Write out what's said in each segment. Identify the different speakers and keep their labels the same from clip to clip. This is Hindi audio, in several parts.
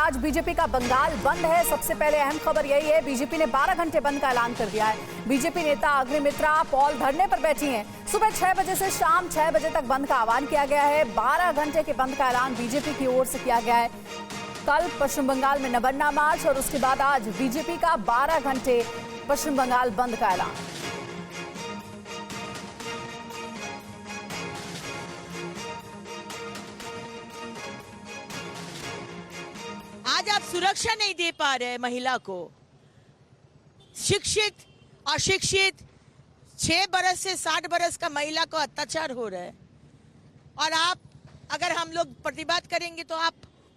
Speaker 1: आज बीजेपी का बंगाल बंद है। सबसे पहले अहम खबर यही है, बीजेपी ने 12 घंटे बंद का ऐलान कर दिया है। बीजेपी नेता अग्निमित्रा पॉल धरने पर बैठी हैं। सुबह 6 बजे से शाम 6 बजे तक बंद का आह्वान किया गया है। 12 घंटे के बंद का ऐलान बीजेपी की ओर से किया गया है। कल पश्चिम बंगाल में नबन्ना मार्च और उसके बाद आज बीजेपी का 12 घंटे पश्चिम बंगाल बंद का ऐलान।
Speaker 2: आज आप सुरक्षा नहीं दे पा रहे महिला को, शिक्षित अशिक्षित 6 बरस से 60 बरस का महिला को अत्याचार हो रहा है, और आप अगर हम लोग प्रतिवाद करेंगे तो आप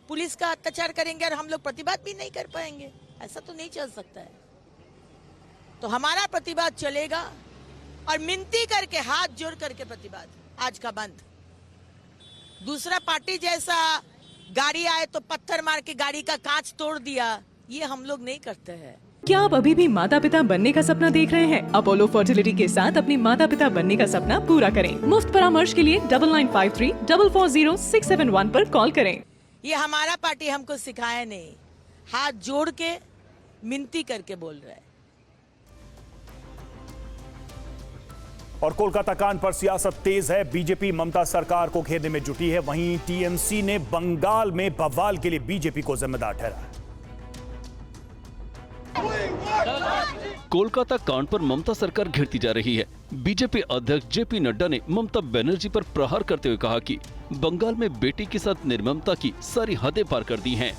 Speaker 2: पुलिस का अत्याचार करेंगे और हम लोग प्रतिवाद भी नहीं कर पाएंगे। ऐसा तो नहीं चल सकता है। तो हमारा प्रतिवाद चलेगा और मिनती करके हाथ जोड़ करके प्रतिवाद आज का बंद। दूसरा पार्टी जैसा गाड़ी आए तो पत्थर मार के गाड़ी का कांच तोड़ दिया, ये हम लोग नहीं करते हैं।
Speaker 3: क्या आप अभी भी माता पिता बनने का सपना देख रहे हैं? अपोलो फर्टिलिटी के साथ अपनी माता पिता बनने का सपना पूरा करें। मुफ्त परामर्श के लिए 9953440671 पर कॉल करें।
Speaker 2: ये हमारा पार्टी हमको सिखाया नहीं, हाथ जोड़ के मिनती करके बोल रहा है।
Speaker 4: और कोलकाता कांड पर सियासत तेज है। बीजेपी ममता सरकार को घेरने में जुटी है। वहीं टीएमसी ने बंगाल में बवाल के लिए बीजेपी को जिम्मेदार ठहराया।
Speaker 5: कोलकाता कांड पर ममता सरकार घेरती जा रही है। बीजेपी अध्यक्ष जेपी नड्डा ने ममता बनर्जी पर प्रहार करते हुए कहा कि बंगाल में बेटी के साथ निर्ममता की सारी हदें पार कर दी हैं।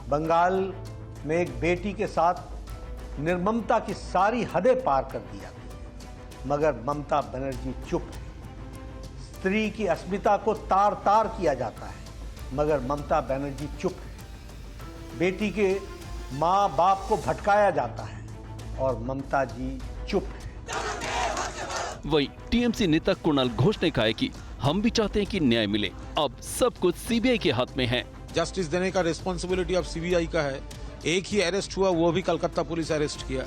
Speaker 6: बंगाल में एक बेटी के साथ निर्ममता की सारी हदें पार कर दी जाती है, मगर ममता बनर्जी चुप है। स्त्री की अस्मिता को तार तार किया जाता है, मगर ममता बनर्जी चुप है। बेटी के माँ बाप को भटकाया जाता है और ममता जी चुप है।
Speaker 5: वहीं टीएमसी नेता कुणाल घोष ने कहा है कि हम भी चाहते हैं कि न्याय मिले। अब सब कुछ सीबीआई के हाथ में है।
Speaker 7: जस्टिस देने का रिस्पॉन्सिबिलिटी अब सीबीआई का है। एक ही अरेस्ट हुआ, वो भी कलकत्ता पुलिस अरेस्ट किया।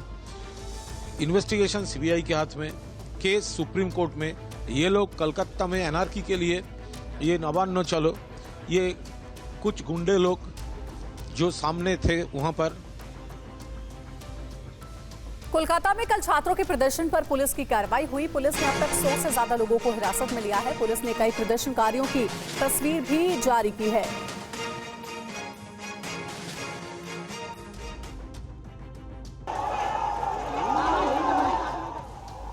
Speaker 7: इन्वेस्टिगेशन सीबीआई के हाथ में, केस सुप्रीम कोर्ट में। ये लोग कलकत्ता में एनआरकी के लिए, ये नवान्न चलो, ये कुछ गुंडे लोग जो सामने थे वहां पर।
Speaker 1: कोलकाता में कल छात्रों के प्रदर्शन पर पुलिस की कार्रवाई हुई। पुलिस ने अब तक 100 से ज्यादा लोगों को हिरासत में लिया है। पुलिस ने कई प्रदर्शनकारियों की तस्वीर भी जारी की है।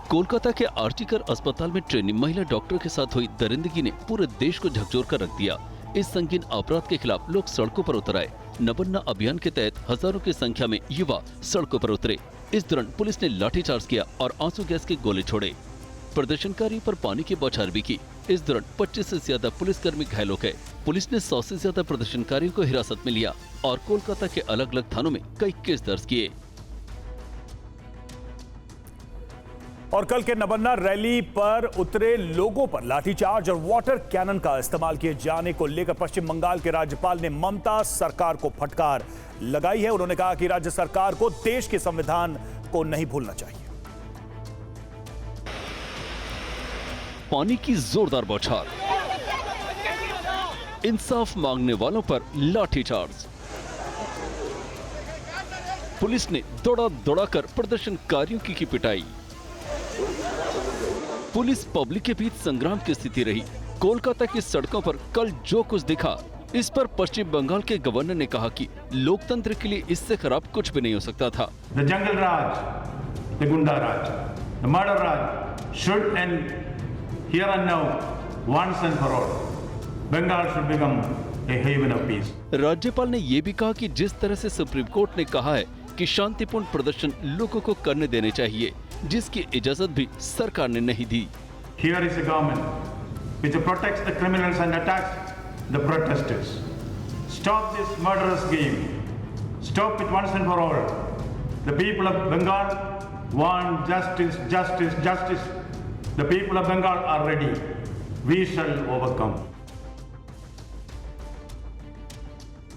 Speaker 5: कोलकाता के आर्टिकर अस्पताल में ट्रेनी महिला डॉक्टर के साथ हुई दरिंदगी ने पूरे देश को झकझोर कर रख दिया। इस संगीन अपराध के खिलाफ लोग सड़कों पर उतर आए। नबन्ना अभियान के तहत हजारों की संख्या में युवा सड़कों पर उतरे। इस दौरान पुलिस ने लाठीचार्ज किया और आंसू गैस के गोले छोड़े। प्रदर्शनकारियों पर पानी की बौछार भी की। इस दौरान 25 से ज्यादा पुलिसकर्मी घायल हो गए। पुलिस ने 100 से ज्यादा प्रदर्शनकारियों को हिरासत में लिया और कोलकाता के अलग अलग थानों में कई केस दर्ज किए।
Speaker 4: और कल के नबन्ना रैली पर उतरे लोगों पर लाठीचार्ज और वाटर कैनन का इस्तेमाल किए जाने को लेकर पश्चिम बंगाल के राज्यपाल ने ममता सरकार को फटकार लगाई है। उन्होंने कहा कि राज्य सरकार को देश के संविधान को नहीं भूलना चाहिए।
Speaker 5: पानी की जोरदार बौछार, इंसाफ मांगने वालों पर लाठीचार्ज। पुलिस ने दौड़ा कर प्रदर्शनकारियों की पिटाई। पुलिस पब्लिक के बीच संग्राम की स्थिति रही। कोलकाता की सड़कों पर कल जो कुछ दिखा, इस पर पश्चिम बंगाल के गवर्नर ने कहा कि लोकतंत्र के लिए इससे खराब कुछ भी नहीं हो सकता था।
Speaker 8: The jungle Raj, the Gunda Raj, the murder Raj should end here and now, once and for all. Bengal should become a haven of peace.
Speaker 5: राज्यपाल ने ये भी कहा कि जिस तरह से सुप्रीम कोर्ट ने कहा है कि शांतिपूर्ण प्रदर्शन लोगों को करने देने चाहिए, जिसकी इजाजत भी सरकार ने नहीं दी।
Speaker 8: Here is a government which protects the criminals and attacks the protesters. Stop this murderous game. Stop it once and for all. The people of Bengal want justice, justice, justice. The people of Bengal are ready. We shall overcome.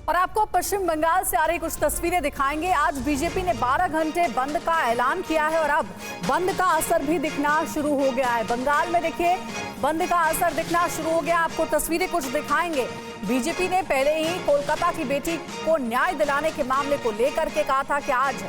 Speaker 1: और आपको पश्चिम बंगाल से आ रही कुछ तस्वीरें दिखाएंगे। आज बीजेपी ने 12 घंटे बंद का ऐलान किया है और अब बंद का असर भी दिखना शुरू हो गया है। बंगाल में देखिए बंद का असर दिखना शुरू हो गया। आपको तस्वीरें कुछ दिखाएंगे। बीजेपी ने पहले ही कोलकाता की बेटी को न्याय दिलाने के मामले को लेकर के कहा था कि आज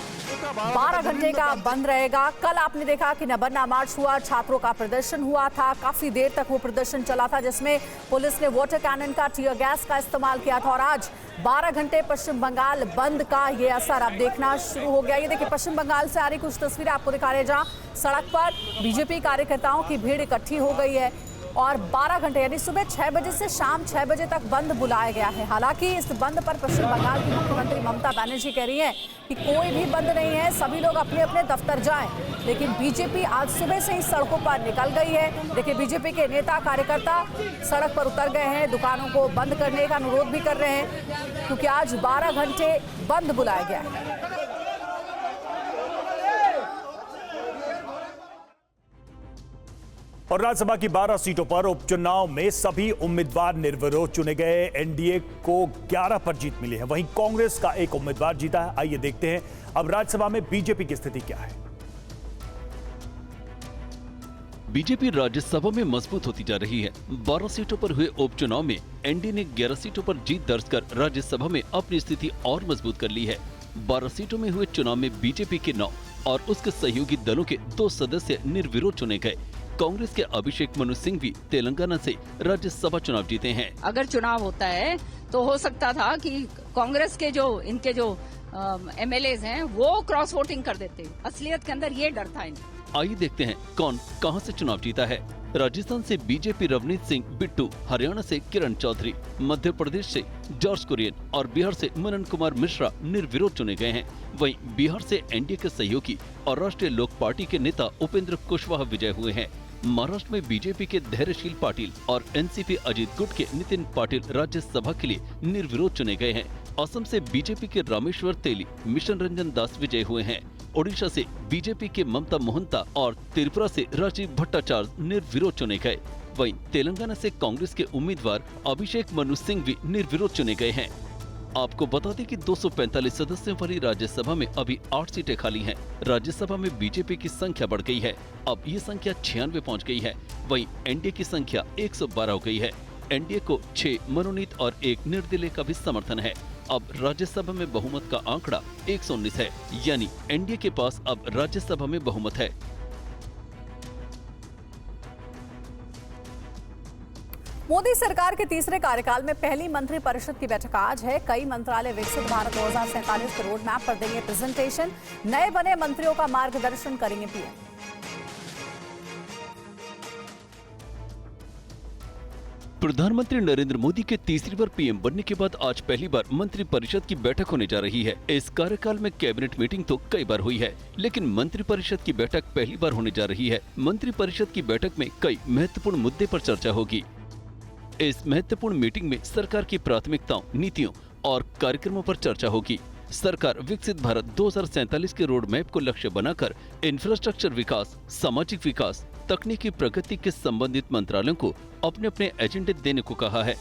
Speaker 1: 12 घंटे का बंद रहेगा। कल आपने देखा कि नबन्ना मार्च हुआ, छात्रों का प्रदर्शन हुआ था, काफी देर तक वो प्रदर्शन चला था जिसमें पुलिस ने वाटर कैनन का, टीयर गैस का इस्तेमाल किया था। और आज 12 घंटे पश्चिम बंगाल बंद का ये असर अब देखना शुरू हो गया। ये देखिए पश्चिम बंगाल से आ रही कुछ तस्वीरें आपको दिखा रहे हैं, जहां सड़क पर बीजेपी कार्यकर्ताओं की भीड़ इकट्ठी हो गई है और 12 घंटे यानी सुबह 6 बजे से शाम 6 बजे तक बंद बुलाया गया है। हालांकि इस बंद पर पश्चिम बंगाल की मुख्यमंत्री ममता बनर्जी कह रही हैं कि कोई भी बंद नहीं है, सभी लोग अपने अपने दफ्तर जाएं। लेकिन बीजेपी आज सुबह से ही सड़कों पर निकल गई है। देखिए बीजेपी के नेता कार्यकर्ता सड़क पर उतर गए हैं, दुकानों को बंद करने का अनुरोध भी कर रहे हैं क्योंकि आज 12 घंटे बंद बुलाया गया है।
Speaker 4: और राज्यसभा की 12 सीटों पर उपचुनाव में सभी उम्मीदवार निर्विरोध चुने गए। एनडीए को 11 पर जीत मिली है, वहीं कांग्रेस का एक उम्मीदवार जीता है। आइए देखते हैं अब राज्यसभा में बीजेपी की स्थिति क्या है।
Speaker 5: बीजेपी राज्यसभा में मजबूत होती जा रही है। 12 सीटों पर हुए उपचुनाव में एनडीए ने 11 सीटों पर जीत दर्ज कर राज्यसभा में अपनी स्थिति और मजबूत कर ली है। 12 सीटों में हुए चुनाव में बीजेपी के 9 और उसके सहयोगी दलों के 2 सदस्य निर्विरोध चुने गए। कांग्रेस के अभिषेक मनु सिंह भी तेलंगाना से राज्यसभा चुनाव जीते हैं।
Speaker 9: अगर चुनाव होता है तो हो सकता था कि कांग्रेस के इनके जो एमएलएज हैं वो क्रॉस वोटिंग कर देते। असलियत के अंदर ये डर था इन्हें।
Speaker 5: आइए देखते हैं कौन कहां से चुनाव जीता है। राजस्थान से बीजेपी रवनीत सिंह बिट्टू, हरियाणा से किरण चौधरी, मध्य प्रदेश से जॉर्ज कुरियन और बिहार से मनन कुमार मिश्रा निर्विरोध चुने गए हैं। वहीं बिहार से एनडीए के सहयोगी और राष्ट्रीय लोक पार्टी के नेता उपेंद्र कुशवाहा विजय हुए हैं। महाराष्ट्र में बीजेपी के धैर्यशील पाटिल और एनसीपी अजीत गुट के नितिन पाटिल राज्यसभा के लिए निर्विरोध चुने गए हैं। असम से बीजेपी के रामेश्वर तेली, मिशन रंजन दास विजय हुए हैं। ओडिशा से बीजेपी के ममता मोहंता और त्रिपुरा से राजीव भट्टाचार्य निर्विरोध चुने गए। वहीं तेलंगाना से कांग्रेस के उम्मीदवार अभिषेक मनु सिंह भी निर्विरोध चुने गए हैं। आपको बता दें कि 245 सदस्यों वाली राज्यसभा में अभी 8 सीटें खाली हैं। राज्यसभा में बीजेपी की संख्या बढ़ गई है, अब ये संख्या 96 पहुंच गई है। वहीं एनडीए की संख्या 112 हो गई है। एनडीए को 6 मनोनीत और 1 निर्दलीय का भी समर्थन है। अब राज्यसभा में बहुमत का आंकड़ा 119 है, यानी एनडीए के पास अब राज्यसभा में बहुमत है।
Speaker 1: मोदी सरकार के तीसरे कार्यकाल में पहली मंत्री परिषद की बैठक आज है। कई मंत्रालय विकसित भारत 2047 के रोड मैप पर देंगे प्रेजेंटेशन। नए बने मंत्रियों का मार्गदर्शन करेंगे पीएम।
Speaker 5: प्रधानमंत्री नरेंद्र मोदी के तीसरी बार पीएम बनने के बाद आज पहली बार मंत्री परिषद की बैठक होने जा रही है। इस कार्यकाल में कैबिनेट मीटिंग तो कई बार हुई है, लेकिन मंत्री परिषद की बैठक पहली बार होने जा रही है। मंत्री परिषद की बैठक में कई महत्वपूर्ण मुद्दे पर चर्चा होगी। इस महत्वपूर्ण मीटिंग में सरकार की प्राथमिकताओं, नीतियों और कार्यक्रमों पर चर्चा होगी। सरकार विकसित भारत 2047 के रोड मैप को लक्ष्य बनाकर इंफ्रास्ट्रक्चर विकास, सामाजिक विकास, तकनीकी प्रगति के संबंधित मंत्रालयों को अपने अपने एजेंडे देने को कहा है।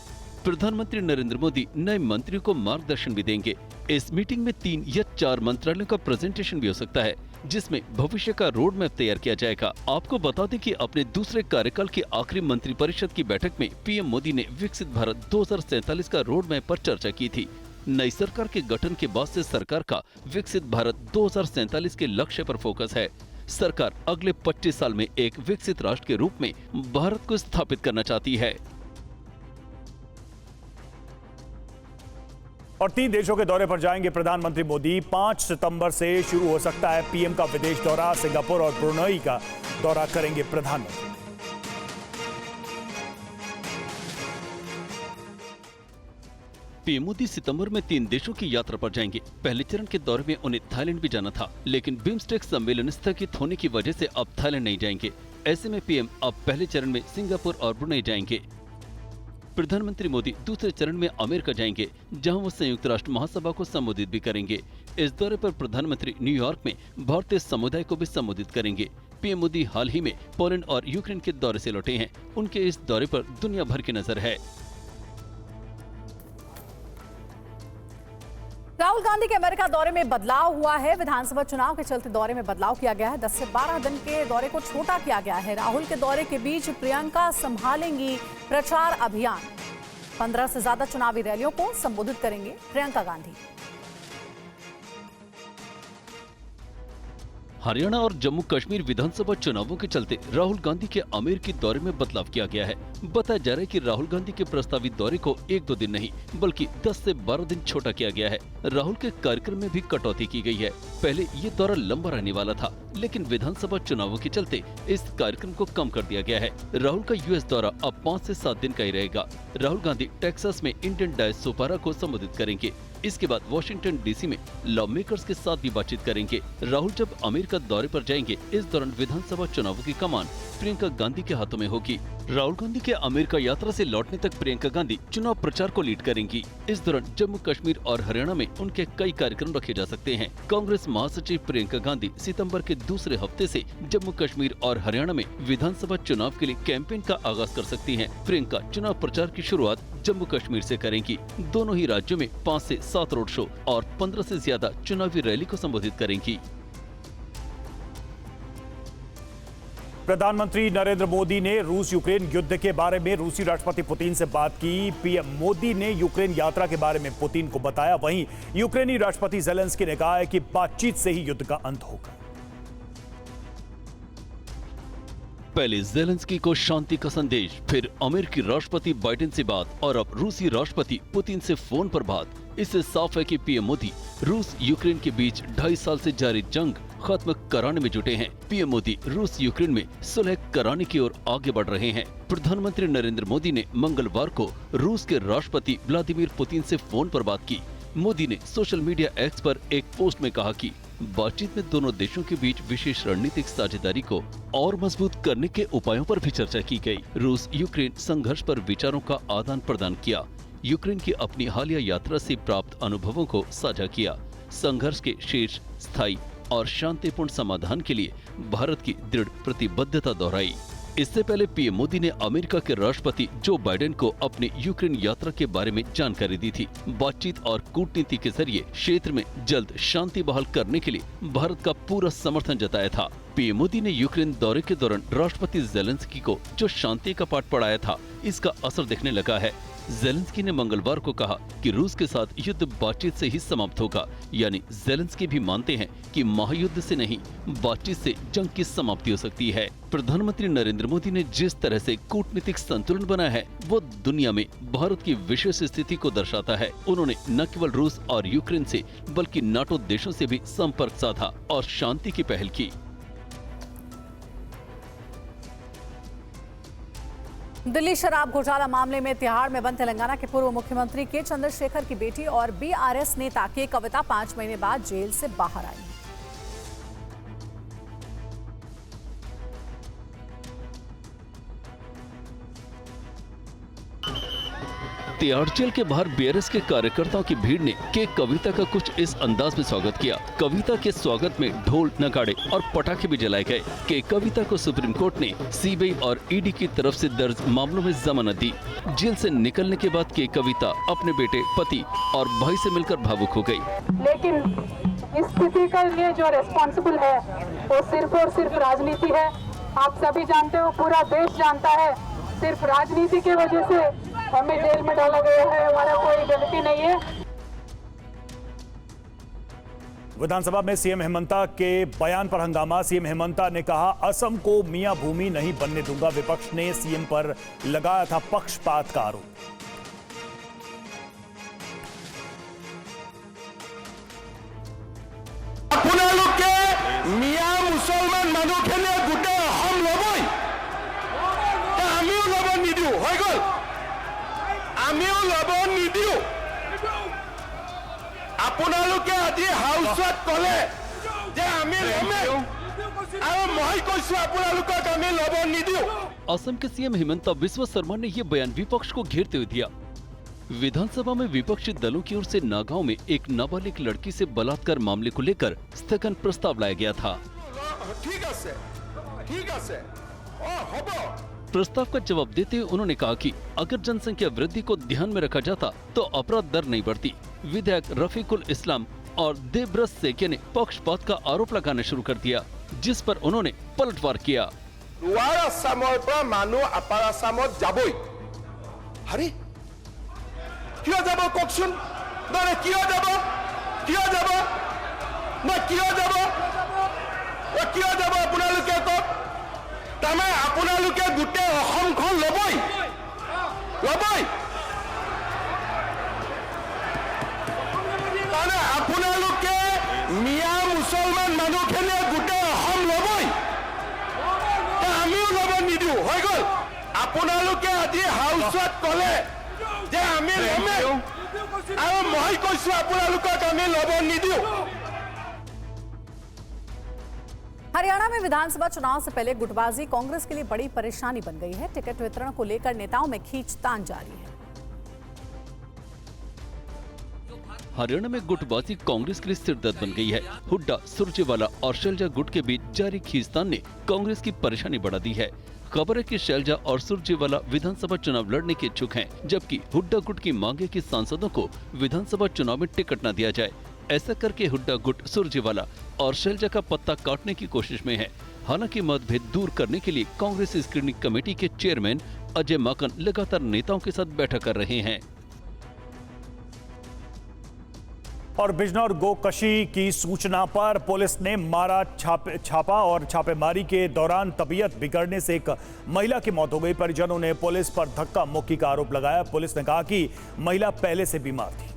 Speaker 5: प्रधानमंत्री नरेंद्र मोदी नए मंत्रियों को मार्गदर्शन भी देंगे। इस मीटिंग में 3 या 4 मंत्रालयों का प्रेजेंटेशन भी हो सकता है, जिसमें भविष्य का रोड मैप तैयार किया जाएगा। आपको बता दें कि अपने दूसरे कार्यकाल की आखिरी मंत्री परिषद की बैठक में पीएम मोदी ने विकसित भारत 2047 का रोड मैप पर चर्चा की थी। नई सरकार के गठन के बाद से सरकार का विकसित भारत 2047 के लक्ष्य पर फोकस है। सरकार अगले 25 साल में एक विकसित राष्ट्र के रूप में भारत को स्थापित करना चाहती है।
Speaker 4: और 3 देशों के दौरे पर जाएंगे प्रधानमंत्री मोदी। 5 सितंबर से शुरू हो सकता है पीएम का विदेश दौरा। सिंगापुर और ब्रुनेई का दौरा करेंगे प्रधानमंत्री।
Speaker 5: पीएम मोदी सितंबर में 3 देशों की यात्रा पर जाएंगे। पहले चरण के दौरे में उन्हें थाईलैंड भी जाना था, लेकिन बिम्स्टेक सम्मेलन स्थगित होने की वजह से अब थाईलैंड नहीं जाएंगे। ऐसे में पीएम अब पहले चरण में सिंगापुर और ब्रुनेई जाएंगे। प्रधानमंत्री मोदी दूसरे चरण में अमेरिका जाएंगे, जहां वो संयुक्त राष्ट्र महासभा को संबोधित भी करेंगे। इस दौरे पर प्रधानमंत्री न्यूयॉर्क में भारतीय समुदाय को भी संबोधित करेंगे। पीएम मोदी हाल ही में पोलैंड और यूक्रेन के दौरे से लौटे हैं। उनके इस दौरे पर दुनिया भर की नजर है।
Speaker 1: राहुल गांधी के अमेरिका दौरे में बदलाव हुआ है। विधानसभा चुनाव के चलते दौरे में बदलाव किया गया है। 10 से 12 दिन के दौरे को छोटा किया गया है। राहुल के दौरे के बीच प्रियंका संभालेंगी प्रचार अभियान। 15 से ज्यादा चुनावी रैलियों को संबोधित करेंगे प्रियंका गांधी।
Speaker 5: हरियाणा और जम्मू कश्मीर विधानसभा चुनावों के चलते राहुल गांधी के अमेरिकी दौरे में बदलाव किया गया है। बताया जा रहा है कि राहुल गांधी के प्रस्तावित दौरे को 1-2 दिन नहीं बल्कि 10 से 12 दिन छोटा किया गया है। राहुल के कार्यक्रम में भी कटौती की गई है। पहले ये दौरा लंबा रहने वाला था, लेकिन विधानसभा चुनावों के चलते इस कार्यक्रम को कम कर दिया गया है। राहुल का यूएस दौरा अब 5 से 7 दिन का ही रहेगा। राहुल गांधी टेक्सास में इंडियन डायस्पोरा को संबोधित करेंगे। इसके बाद वॉशिंगटन डीसी में लॉ मेकर्स के साथ भी बातचीत करेंगे। राहुल जब अमेरिका दौरे पर जाएंगे, इस दौरान विधानसभा चुनावों की कमान प्रियंका गांधी के हाथों में होगी। राहुल गांधी के अमेरिका यात्रा से लौटने तक प्रियंका गांधी चुनाव प्रचार को लीड करेंगी। इस दौरान जम्मू कश्मीर और हरियाणा में उनके कई कार्यक्रम रखे जा सकते हैं। कांग्रेस महासचिव प्रियंका गांधी सितंबर के दूसरे हफ्ते से जम्मू कश्मीर और हरियाणा में विधानसभा चुनाव के लिए कैंपेन का आगाज कर सकती हैं। प्रियंका चुनाव प्रचार की शुरुआत जम्मू कश्मीर से करेंगी। दोनों ही राज्यों में 5 से 7 रोड शो और 15 से ज्यादा चुनावी रैली को संबोधित करेंगी।
Speaker 4: प्रधानमंत्री नरेंद्र मोदी ने रूस यूक्रेन युद्ध के बारे में रूसी राष्ट्रपति पुतिन से बात की। पीएम मोदी ने यूक्रेन यात्रा के बारे में पुतिन को बताया। वहीं यूक्रेनी राष्ट्रपति ज़ेलेंस्की ने कहा है कि बातचीत से ही युद्ध का अंत होगा।
Speaker 5: पहले ज़ेलेंस्की को शांति का संदेश, फिर अमेरिकी राष्ट्रपति बाइडेन से बात और अब रूसी राष्ट्रपति पुतिन से फोन पर बात। इससे साफ है कि पीएम मोदी रूस यूक्रेन के बीच 2.5 साल से जारी जंग खत्म कराने में जुटे हैं। पीएम मोदी रूस यूक्रेन में सुलह कराने की ओर आगे बढ़ रहे हैं। प्रधानमंत्री नरेंद्र मोदी ने मंगलवार को रूस के राष्ट्रपति व्लादिमीर पुतिन से फोन पर बात की। मोदी ने सोशल मीडिया एक्स पर एक पोस्ट में कहा कि बातचीत में दोनों देशों के बीच विशेष रणनीतिक साझेदारी को और मजबूत करने के उपायों पर भी चर्चा की गई। रूस यूक्रेन संघर्ष पर विचारों का आदान प्रदान किया। यूक्रेन की अपनी हालिया यात्रा से प्राप्त अनुभवों को साझा किया। संघर्ष के शीर्ष, स्थायी और शांतिपूर्ण समाधान के लिए भारत की दृढ़ प्रतिबद्धता दोहराई। इससे पहले पीएम मोदी ने अमेरिका के राष्ट्रपति जो बाइडेन को अपनी यूक्रेन यात्रा के बारे में जानकारी दी थी। बातचीत और कूटनीति के जरिए क्षेत्र में जल्द शांति बहाल करने के लिए भारत का पूरा समर्थन जताया था। पीएम मोदी ने यूक्रेन दौरे के दौरान राष्ट्रपति ज़ेलेंस्की को जो शांति का पाठ पढ़ाया था, इसका असर दिखने लगा है। ज़ेलेंस्की ने मंगलवार को कहा कि रूस के साथ युद्ध बातचीत से ही समाप्त होगा। यानी ज़ेलेंस्की भी मानते हैं कि महायुद्ध से नहीं, बातचीत से जंग की समाप्ति हो सकती है। प्रधानमंत्री नरेंद्र मोदी ने जिस तरह से कूटनीतिक संतुलन बनाया है, वो दुनिया में भारत की विशेष स्थिति को दर्शाता है। उन्होंने न केवल रूस और यूक्रेन से बल्कि नाटो देशों से भी संपर्क साधा और शांति की पहल की।
Speaker 1: दिल्ली शराब घोटाला मामले में तिहाड़ में बंद तेलंगाना के पूर्व मुख्यमंत्री के चंद्रशेखर की बेटी और बीआरएस नेता के कविता 5 महीने बाद जेल से बाहर आई।
Speaker 5: तिहाड़ जेल के बाहर बीआरएस के कार्यकर्ताओं की भीड़ ने के कविता का कुछ इस अंदाज में स्वागत किया। कविता के स्वागत में ढोल, नगाड़े और पटाखे भी जलाए गए। के कविता को सुप्रीम कोर्ट ने सीबीआई और ईडी की तरफ से दर्ज मामलों में जमानत दी। जेल से निकलने के बाद के कविता अपने बेटे, पति और भाई से मिलकर भावुक हो गई।
Speaker 10: लेकिन इस स्थिति के लिए जो रिस्पॉन्सिबल है वो सिर्फ और सिर्फ राजनीति है। आप सभी जानते हो, पूरा देश जानता है, सिर्फ राजनीति की वजह से हमें जेल में डाला गया है। हमारा कोई गलती नहीं है।
Speaker 4: विधानसभा में सीएम हेमंता के बयान पर हंगामा। सीएम हेमंता ने कहा, असम को मियां भूमि नहीं बनने दूंगा। विपक्ष ने सीएम पर लगाया था पक्षपात का आरोप।
Speaker 11: मियां मुसलमान मानुखिने गोटे हम लबई आमिও লব নিদিও হৈ গল আমিও লব নিদিও আপোনালোকে আজি হাউসত কলে যে আমি লমে আৰু মই কৈছো আপোনালোকক আমি লব নিদিও।
Speaker 5: असम के सीएम हेमंता बिस्वा शर्मा ने ये बयान विपक्ष को घेरते हुए दिया। विधानसभा में विपक्षी दलों की ओर से नागांव में एक नाबालिग लड़की से बलात्कार मामले को लेकर स्थगन प्रस्ताव लाया गया था।
Speaker 11: ठीक আছে, ঠিক আছে, হ'ব
Speaker 5: प्रस्ताव का जवाब देते हुए उन्होंने कहा कि अगर जनसंख्या वृद्धि को ध्यान में रखा जाता तो अपराध दर नहीं बढ़ती। विधायक रफीकुल इस्लाम और देवव्रत सेकिया ने पक्षपात का आरोप लगाना शुरू कर दिया, जिस पर उन्होंने पलटवार किया।
Speaker 11: लोअर आसाমৰ পৰা মানুহ আপাৰ আসামত যাবই। আরে কিয় যাব কওকচোন? মানে কিয় যাব? কিয় যাব? মই কিয় যাব? কিয় যাব আপোনালোকে কওক? তাৰমানে আপোনালোকে গোটেই অসমখন ল'বই। ল'বই। তাৰমানে আপোনালোকে মিয়া মুছলমান মানুহখিনিয়ে গোটেই অসম ল'বই। আমিও ল'ব নিদিওঁ, হৈ গ'ল। আপোনালোকে আজি হাউচত ক'লে যে আমি ল'মে, আৰু মই কৈছো আপোনালোকক আমি ল'ব নিদিওঁ।
Speaker 1: हरियाणा में विधानसभा चुनाव से पहले गुटबाजी कांग्रेस के लिए बड़ी परेशानी बन गई है। टिकट वितरण को लेकर नेताओं में खींचतान जारी है।
Speaker 5: हरियाणा में गुटबाजी कांग्रेस के लिए सिरदर्द बन गई है। हुड्डा, सुरजेवाला और शैलजा गुट के बीच जारी खींचतान ने कांग्रेस की परेशानी बढ़ा दी है। खबर है कि शैलजा और सुरजेवाला विधानसभा चुनाव लड़ने के इच्छुक हैं, जबकि हुड्डा गुट की मांग है कि सांसदों को विधानसभा चुनाव में टिकट न दिया जाए। ऐसा करके हुड्डा गुट सुरजेवाला और शैलजा का पत्ता काटने की कोशिश में है। हालांकि मतभेद दूर करने के लिए कांग्रेस स्क्रीनिंग कमेटी के चेयरमैन अजय माकन लगातार नेताओं के साथ बैठक कर रहे हैं।
Speaker 4: और बिजनौर गोकशी की सूचना पर पुलिस ने मारा छापा और छापेमारी के दौरान तबीयत बिगड़ने से एक महिला की मौत हो गई। परिजनों ने पुलिस पर धक्का मुक्की का आरोप लगाया। पुलिस ने कहा कि महिला पहले से बीमार थी।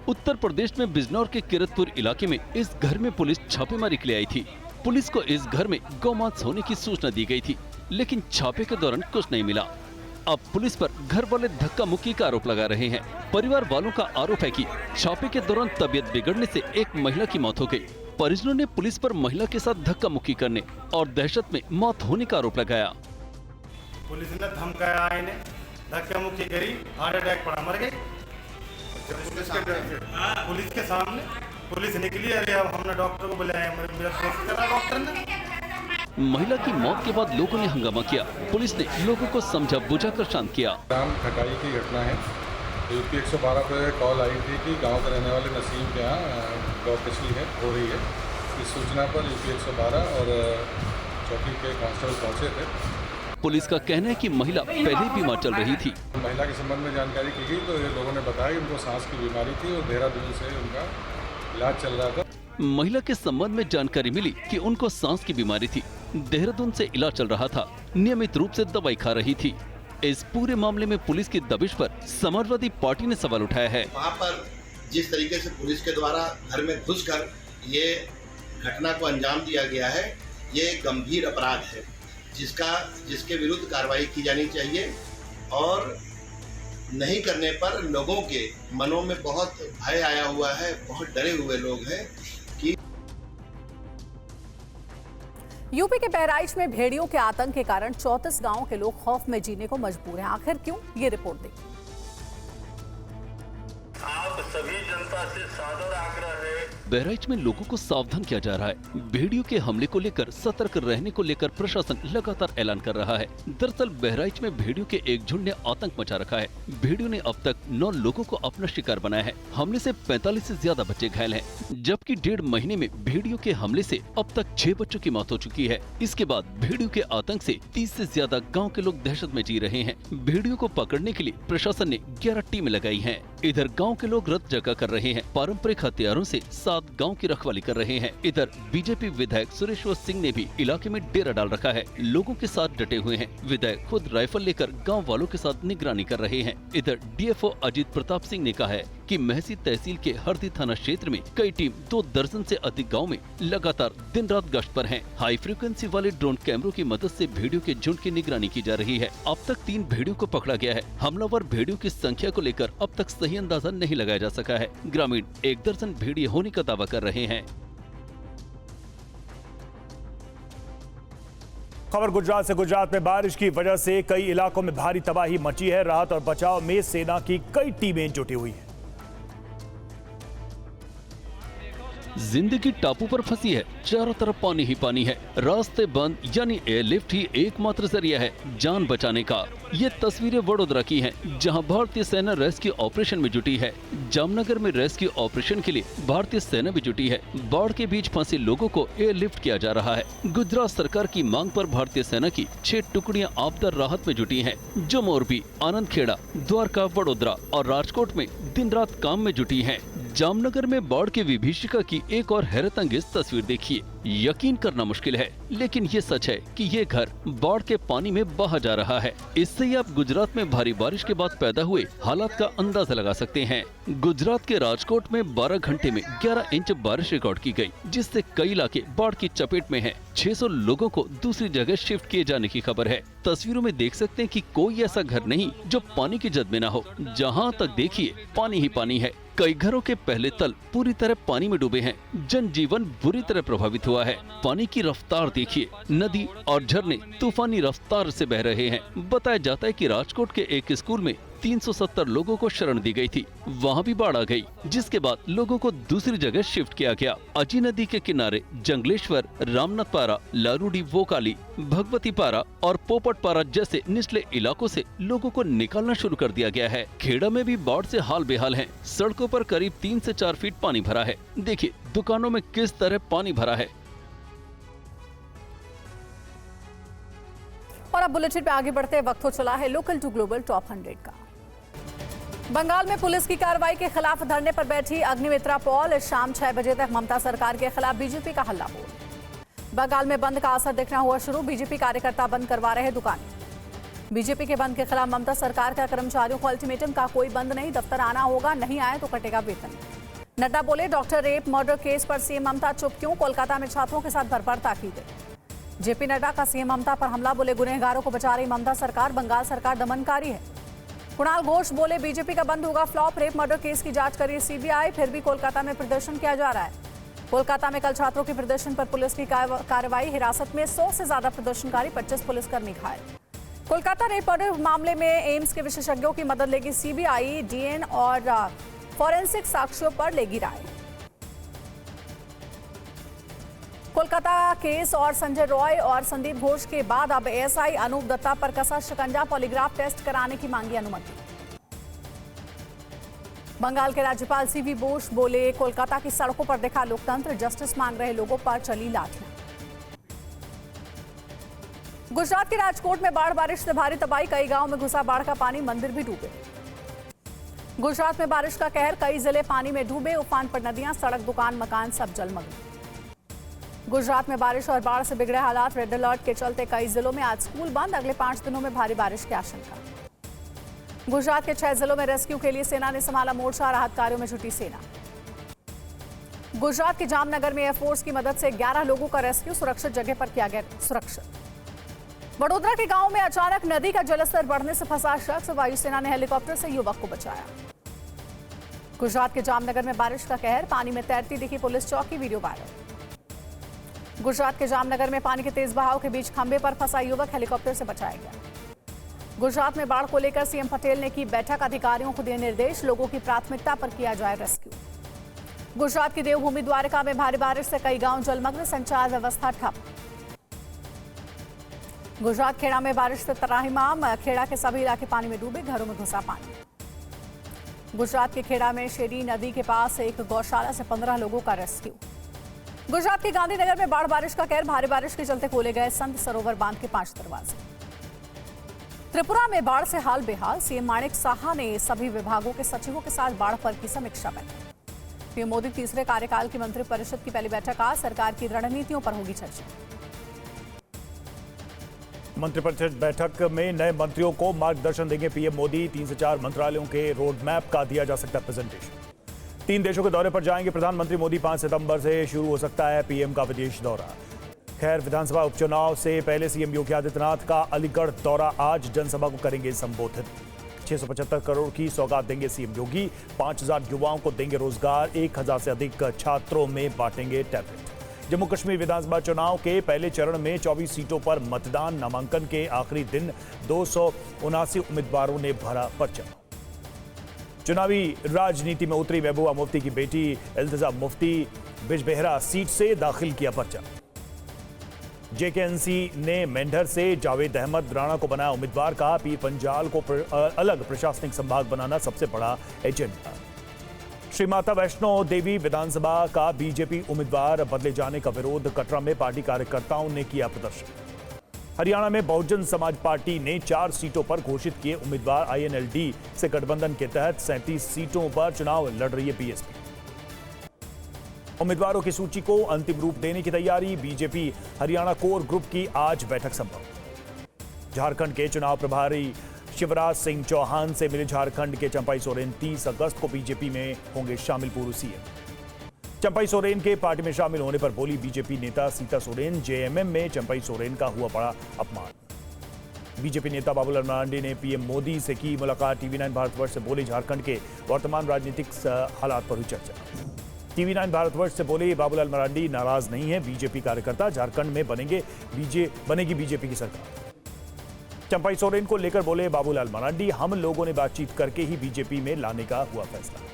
Speaker 5: उत्तर प्रदेश में बिजनौर के किरतपुर इलाके में इस घर में पुलिस छापेमारी के लिए आई थी। पुलिस को इस घर में गौमांस होने की सूचना दी गई थी, लेकिन छापे के दौरान कुछ नहीं मिला। अब पुलिस पर घर वाले धक्का मुक्की का आरोप लगा रहे हैं। परिवार वालों का आरोप है कि छापे के दौरान तबीयत बिगड़ने से एक महिला की मौत हो गई। परिजनों ने पुलिस पर महिला के साथ धक्का मुक्की करने और दहशत में मौत होने का आरोप लगाया।
Speaker 12: पुलिस ने धमकाया, इन्हें धक्का मुक्की करी, हार्ट अटैक पड़ा, मर गई। पुलिस के सामने पुलिस निकली, अरे अब हमने डॉक्टर को बुलाया, डॉक्टर ने।
Speaker 5: महिला की मौत के बाद लोगों ने हंगामा किया। पुलिस ने लोगों को समझा बुझाकर शांत किया।
Speaker 13: ग्राम खटाई की घटना है। यूपी 112 पर कॉल आई थी कि गांव के रहने वाले नसीम के यहाँ गौकशी है हो रही है। इस सूचना पर यूपी 112 और चौकी के कांस्टेबल पहुंचे थे।
Speaker 5: पुलिस का कहना है कि महिला पहले ही बीमार चल रही थी।
Speaker 13: महिला के संबंध में जानकारी की गई तो ये लोगों ने बताया कि उनको सांस की बीमारी थी और देहरादून से उनका इलाज चल रहा था।
Speaker 5: महिला के संबंध में जानकारी मिली कि उनको सांस की बीमारी थी, देहरादून से इलाज चल रहा था, नियमित रूप से दवाई खा रही थी। इस पूरे मामले में पुलिस की दबिश पर समाजवादी पार्टी ने सवाल उठाया है।
Speaker 14: वहाँ पर जिस तरीके से पुलिस के द्वारा घर में घुसकर ये घटना को अंजाम दिया गया है, ये गंभीर अपराध है, जिसके विरुद्ध कार्रवाई की जानी चाहिए। और नहीं करने पर लोगों के मनों में बहुत भय आया हुआ है, बहुत डरे हुए लोग हैं कि
Speaker 1: यूपी के बहराइच में भेड़ियों के आतंक के कारण 34 गांवों के लोग खौफ में जीने को मजबूर हैं। आखिर क्यों? ये रिपोर्ट देखिए।
Speaker 15: आप सभी जनता से सादर आग्रह है।
Speaker 5: बहराइच में लोगों को सावधान किया जा रहा है। भेड़ियों के हमले को लेकर सतर्क रहने को लेकर प्रशासन लगातार ऐलान कर रहा है। दरअसल बहराइच में भेड़ियों के एक झुंड ने आतंक मचा रखा है। भेड़ियों ने अब तक 9 लोगों को अपना शिकार बनाया है। हमले से 45 से ज्यादा बच्चे घायल हैं, जबकि 1.5 महीने में भेड़ियों के हमले से अब तक 6 बच्चों की मौत हो चुकी है। इसके बाद भेड़ियों के आतंक से 30 से ज्यादा गाँव के लोग दहशत में जी रहे हैं। भेड़ियों को पकड़ने के लिए प्रशासन ने 11 टीमें लगाई है। इधर गाँव के लोग रत जगा कर रहे हैं, पारंपरिक हथियारों से 7 गांव की रखवाली कर रहे हैं। इधर बीजेपी विधायक सुरेश्वर सिंह ने भी इलाके में डेरा डाल रखा है, लोगों के साथ डटे हुए हैं। विधायक खुद राइफल लेकर गांव वालों के साथ निगरानी कर रहे हैं। इधर डीएफओ अजीत प्रताप सिंह ने कहा है कि महसी तहसील के हरदी थाना क्षेत्र में कई टीम 2 दर्जन से अधिक गाँव में लगातार दिन रात गश्त पर है। हाई फ्रिक्वेंसी वाले ड्रोन कैमरों की मदद से भेड़ियों के झुंड की निगरानी की जा रही है। अब तक 3 भेड़ियों को पकड़ा गया है। हमलावर भेड़ियों की संख्या को लेकर अब तक सही अंदाजा नहीं लगाया जा सका है। ग्रामीण 1 दर्जन भेड़िए होने का दावा कर रहे हैं।
Speaker 4: खबर गुजरात से। गुजरात में बारिश की वजह से कई इलाकों में भारी तबाही मची है। राहत और बचाव में सेना की कई टीमें जुटी हुई हैं।
Speaker 5: जिंदगी टापू पर फंसी है, चारों तरफ पानी ही पानी है, रास्ते बंद, यानी एयरलिफ्ट ही एकमात्र जरिया है जान बचाने का। ये तस्वीरें वडोदरा की हैं, जहां भारतीय सेना रेस्क्यू ऑपरेशन में जुटी है। जामनगर में रेस्क्यू ऑपरेशन के लिए भारतीय सेना भी जुटी है। बाढ़ के बीच फंसे लोगों को एयरलिफ्ट किया जा रहा है। गुजरात सरकार की मांग पर भारतीय सेना की 6 टुकड़ियां आपदा राहत में जुटी हैं, जो मोरबी, आनंदखेड़ा, द्वारका, वडोदरा और राजकोट में दिन रात काम में जुटी हैं। जामनगर में बाढ़ की विभीषिका की एक और हैरत अंगेज तस्वीर देखिए। यकीन करना मुश्किल है, लेकिन ये सच है कि ये घर बाढ़ के पानी में बहा जा रहा है। इससे ही आप गुजरात में भारी बारिश के बाद पैदा हुए हालात का अंदाजा लगा सकते हैं। गुजरात के राजकोट में 12 घंटे में 11 इंच बारिश रिकॉर्ड की गई, जिससे कई इलाके बाढ़ की चपेट में हैं। 600 लोगों को दूसरी जगह शिफ्ट किए जाने की खबर है। तस्वीरों में देख सकते हैं कि कोई ऐसा घर नहीं जो पानी की जद में न हो। जहाँ तक देखिए पानी ही पानी है। कई घरों के पहले तल पूरी तरह पानी में डूबे हैं। जनजीवन बुरी तरह प्रभावित हुआ है। पानी की रफ्तार देखिए, नदी और झरने तूफानी रफ्तार से बह रहे हैं। बताया जाता है कि राजकोट के एक स्कूल में 370 लोगों को शरण दी गई थी, वहाँ भी बाढ़ आ गई, जिसके बाद लोगों को दूसरी जगह शिफ्ट किया गया। अजी नदी के किनारे जंगलेश्वर, रामनाथपारा, लारूडी, वोकाली, भगवती पारा और पोपट पारा जैसे निचले इलाकों से लोगों को निकालना शुरू कर दिया गया है। खेड़ा में भी बाढ़ से हाल बेहाल है। सड़कों पर करीब 3 से 4 फीट पानी भरा है। देखिए दुकानों में किस तरह पानी भरा है।
Speaker 1: और अब बुलेटिन पे आगे बढ़ते वक्त हो चला है लोकल टू ग्लोबल टॉप 100 का। बंगाल में पुलिस की कार्रवाई के खिलाफ धरने पर बैठी अग्निमित्रा पॉल। शाम 6 बजे तक ममता सरकार के खिलाफ बीजेपी का हल्ला बोल। बंगाल में बंद का असर दिखना हुआ शुरू। बीजेपी कार्यकर्ता बंद करवा रहे दुकान। बीजेपी के बंद के खिलाफ ममता सरकार का कर्मचारियों को अल्टीमेटम का कोई बंद नहीं, दफ्तर आना होगा, नहीं आए तो कटेगा वेतन। नड्डा बोले डॉक्टर रेप मर्डर केस पर सीएम ममता चुप क्यों, कोलकाता में छात्रों के साथ बर्बरता की गई। जेपी नड्डा का सीएम ममता पर हमला, बोले गुनहगारों को बचा रही ममता सरकार, बंगाल सरकार दमनकारी है। कुणाल घोष बोले बीजेपी का बंद होगा फ्लॉप, रेप मर्डर केस की जांच करिए सीबीआई, फिर भी कोलकाता में प्रदर्शन किया जा रहा है। कोलकाता में कल छात्रों के प्रदर्शन पर पुलिस की कार्रवाई, हिरासत में 100 से ज्यादा प्रदर्शनकारी, 25 पुलिसकर्मी घायल। कोलकाता रेप मर्डर मामले में एम्स के विशेषज्ञों की मदद लेगी सीबीआई, डीएन और फॉरेंसिक साक्ष्यों पर लेगी राय। कोलकाता केस और संजय रॉय और संदीप घोष के बाद अब एएसआई अनूप दत्ता पर कसा शिकंजा, पॉलीग्राफ टेस्ट कराने की मांगी अनुमति। बंगाल के राज्यपाल सीवी बोस बोले कोलकाता की सड़कों पर दिखा लोकतंत्र, जस्टिस मांग रहे लोगों पर चली लाठियां। गुजरात के राजकोट में बाढ़ बारिश से भारी तबाही, कई गांव में घुसा बाढ़ का पानी, मंदिर भी डूबे। गुजरात में बारिश का कहर, कई जिले पानी में डूबे, उफान पर नदियां, सड़क, दुकान, मकान सब जलमग्न। गुजरात में बारिश और बाढ़ से बिगड़े हालात, रेड अलर्ट के चलते कई जिलों में आज स्कूल बंद, अगले 5 दिनों में भारी बारिश की आशंका। गुजरात के 6 जिलों में रेस्क्यू के लिए सेना ने संभाला मोर्चा, राहत कार्यों में जुटी सेना। गुजरात के जामनगर में एयरफोर्स की मदद से 11 लोगों का रेस्क्यू, सुरक्षित जगह पर किया गया सुरक्षित। वडोदरा के गांव में अचानक नदी का जलस्तर बढ़ने से फंसा शख्स, वायुसेना ने हेलीकॉप्टर से युवक को बचाया। गुजरात के जामनगर में बारिश का कहर, पानी में तैरती दिखी पुलिस चौकी, वीडियो वायरल। गुजरात के जामनगर में पानी के तेज बहाव के बीच खंभे पर फंसा युवक हेलीकॉप्टर से बचाया गया। गुजरात में बाढ़ को लेकर सीएम पटेल ने की बैठक, अधिकारियों को दिए निर्देश, लोगों की प्राथमिकता पर किया जाए रेस्क्यू। गुजरात की देवभूमि द्वारका में भारी बारिश से कई गांव जलमग्न, संचार व्यवस्था ठप। गुजरात खेड़ा में बारिश से त्राहिमाम, खेड़ा के सभी इलाके पानी में डूबे, घरों में घुसा पानी। गुजरात के खेड़ा में शेरी नदी के पास एक गौशाला से 15 लोगों का रेस्क्यू। गुजरात के गांधीनगर में बाढ़ बारिश का कहर, भारी बारिश के चलते खोले गए संत सरोवर बांध के 5 दरवाजे। त्रिपुरा में बाढ़ से हाल बेहाल, सीएम माणिक साहा ने सभी विभागों के सचिवों के साथ बाढ़ पर की समीक्षा बैठक। पीएम मोदी तीसरे कार्यकाल की मंत्रिपरिषद की पहली बैठक आज, सरकार की रणनीतियों पर होगी चर्चा।
Speaker 4: मंत्रिपरिषद बैठक में नए मंत्रियों को मार्गदर्शन देंगे पीएम मोदी। 3 से 4 मंत्रालयों के रोड मैप का दिया जा सकता है प्रेजेंटेशन। 3 देशों के दौरे पर जाएंगे प्रधानमंत्री मोदी। 5 सितंबर से शुरू हो सकता है पीएम का विदेश दौरा। खैर, विधानसभा उपचुनाव से पहले सीएम योगी आदित्यनाथ का अलीगढ़ दौरा आज, जनसभा को करेंगे संबोधित। 675 करोड़ की सौगात देंगे सीएम योगी। 5000 युवाओं को देंगे रोजगार, 1000 से अधिक छात्रों में बांटेंगे टैबलेट। जम्मू कश्मीर विधानसभा चुनाव के पहले चरण में 24 सीटों पर मतदान, नामांकन के आखिरी दिन 279 उम्मीदवारों ने भरा पर्चा। चुनावी राजनीति में उतरी महबूबा मुफ्ती की बेटी इल्तिजा मुफ्ती बिजबेहरा सीट से दाखिल किया पर्चा। जेकेएनसी ने मेंढर से जावेद अहमद राणा को बनाया उम्मीदवार। कहा पीर पंजाल को अलग प्रशासनिक संभाग बनाना सबसे बड़ा एजेंडा। श्री माता वैष्णो देवी विधानसभा का बीजेपी उम्मीदवार बदले जाने का विरोध। कटरा में पार्टी कार्यकर्ताओं ने किया प्रदर्शन। हरियाणा में बहुजन समाज पार्टी ने 4 सीटों पर घोषित किए उम्मीदवार। आईएनएलडी से गठबंधन के तहत 37 सीटों पर चुनाव लड़ रही है बीएसपी। उम्मीदवारों की सूची को अंतिम रूप देने की तैयारी। बीजेपी हरियाणा कोर ग्रुप की आज बैठक संभव। झारखंड के चुनाव प्रभारी शिवराज सिंह चौहान से मिले झारखंड के चंपाई सोरेन। 30 अगस्त को बीजेपी में होंगे शामिल पूर्व सीएम। चंपाई सोरेन के पार्टी में शामिल होने पर बोली बीजेपी नेता सीता सोरेन। जेएमएम में चंपाई सोरेन का हुआ बड़ा अपमान। बीजेपी नेता बाबूलाल मरांडी ने पीएम मोदी से की मुलाकात। टीवी9 भारतवर्ष से बोले झारखंड के वर्तमान राजनीतिक हालात पर हुई चर्चा। टीवी9 भारतवर्ष से बोले बाबूलाल मरांडी नाराज नहीं है बीजेपी कार्यकर्ता। झारखंड में बनेगी बीजेपी की सरकार। चंपाई सोरेन को लेकर बोले बाबूलाल मरांडी, हम लोगों ने बातचीत करके ही बीजेपी में लाने का हुआ फैसला।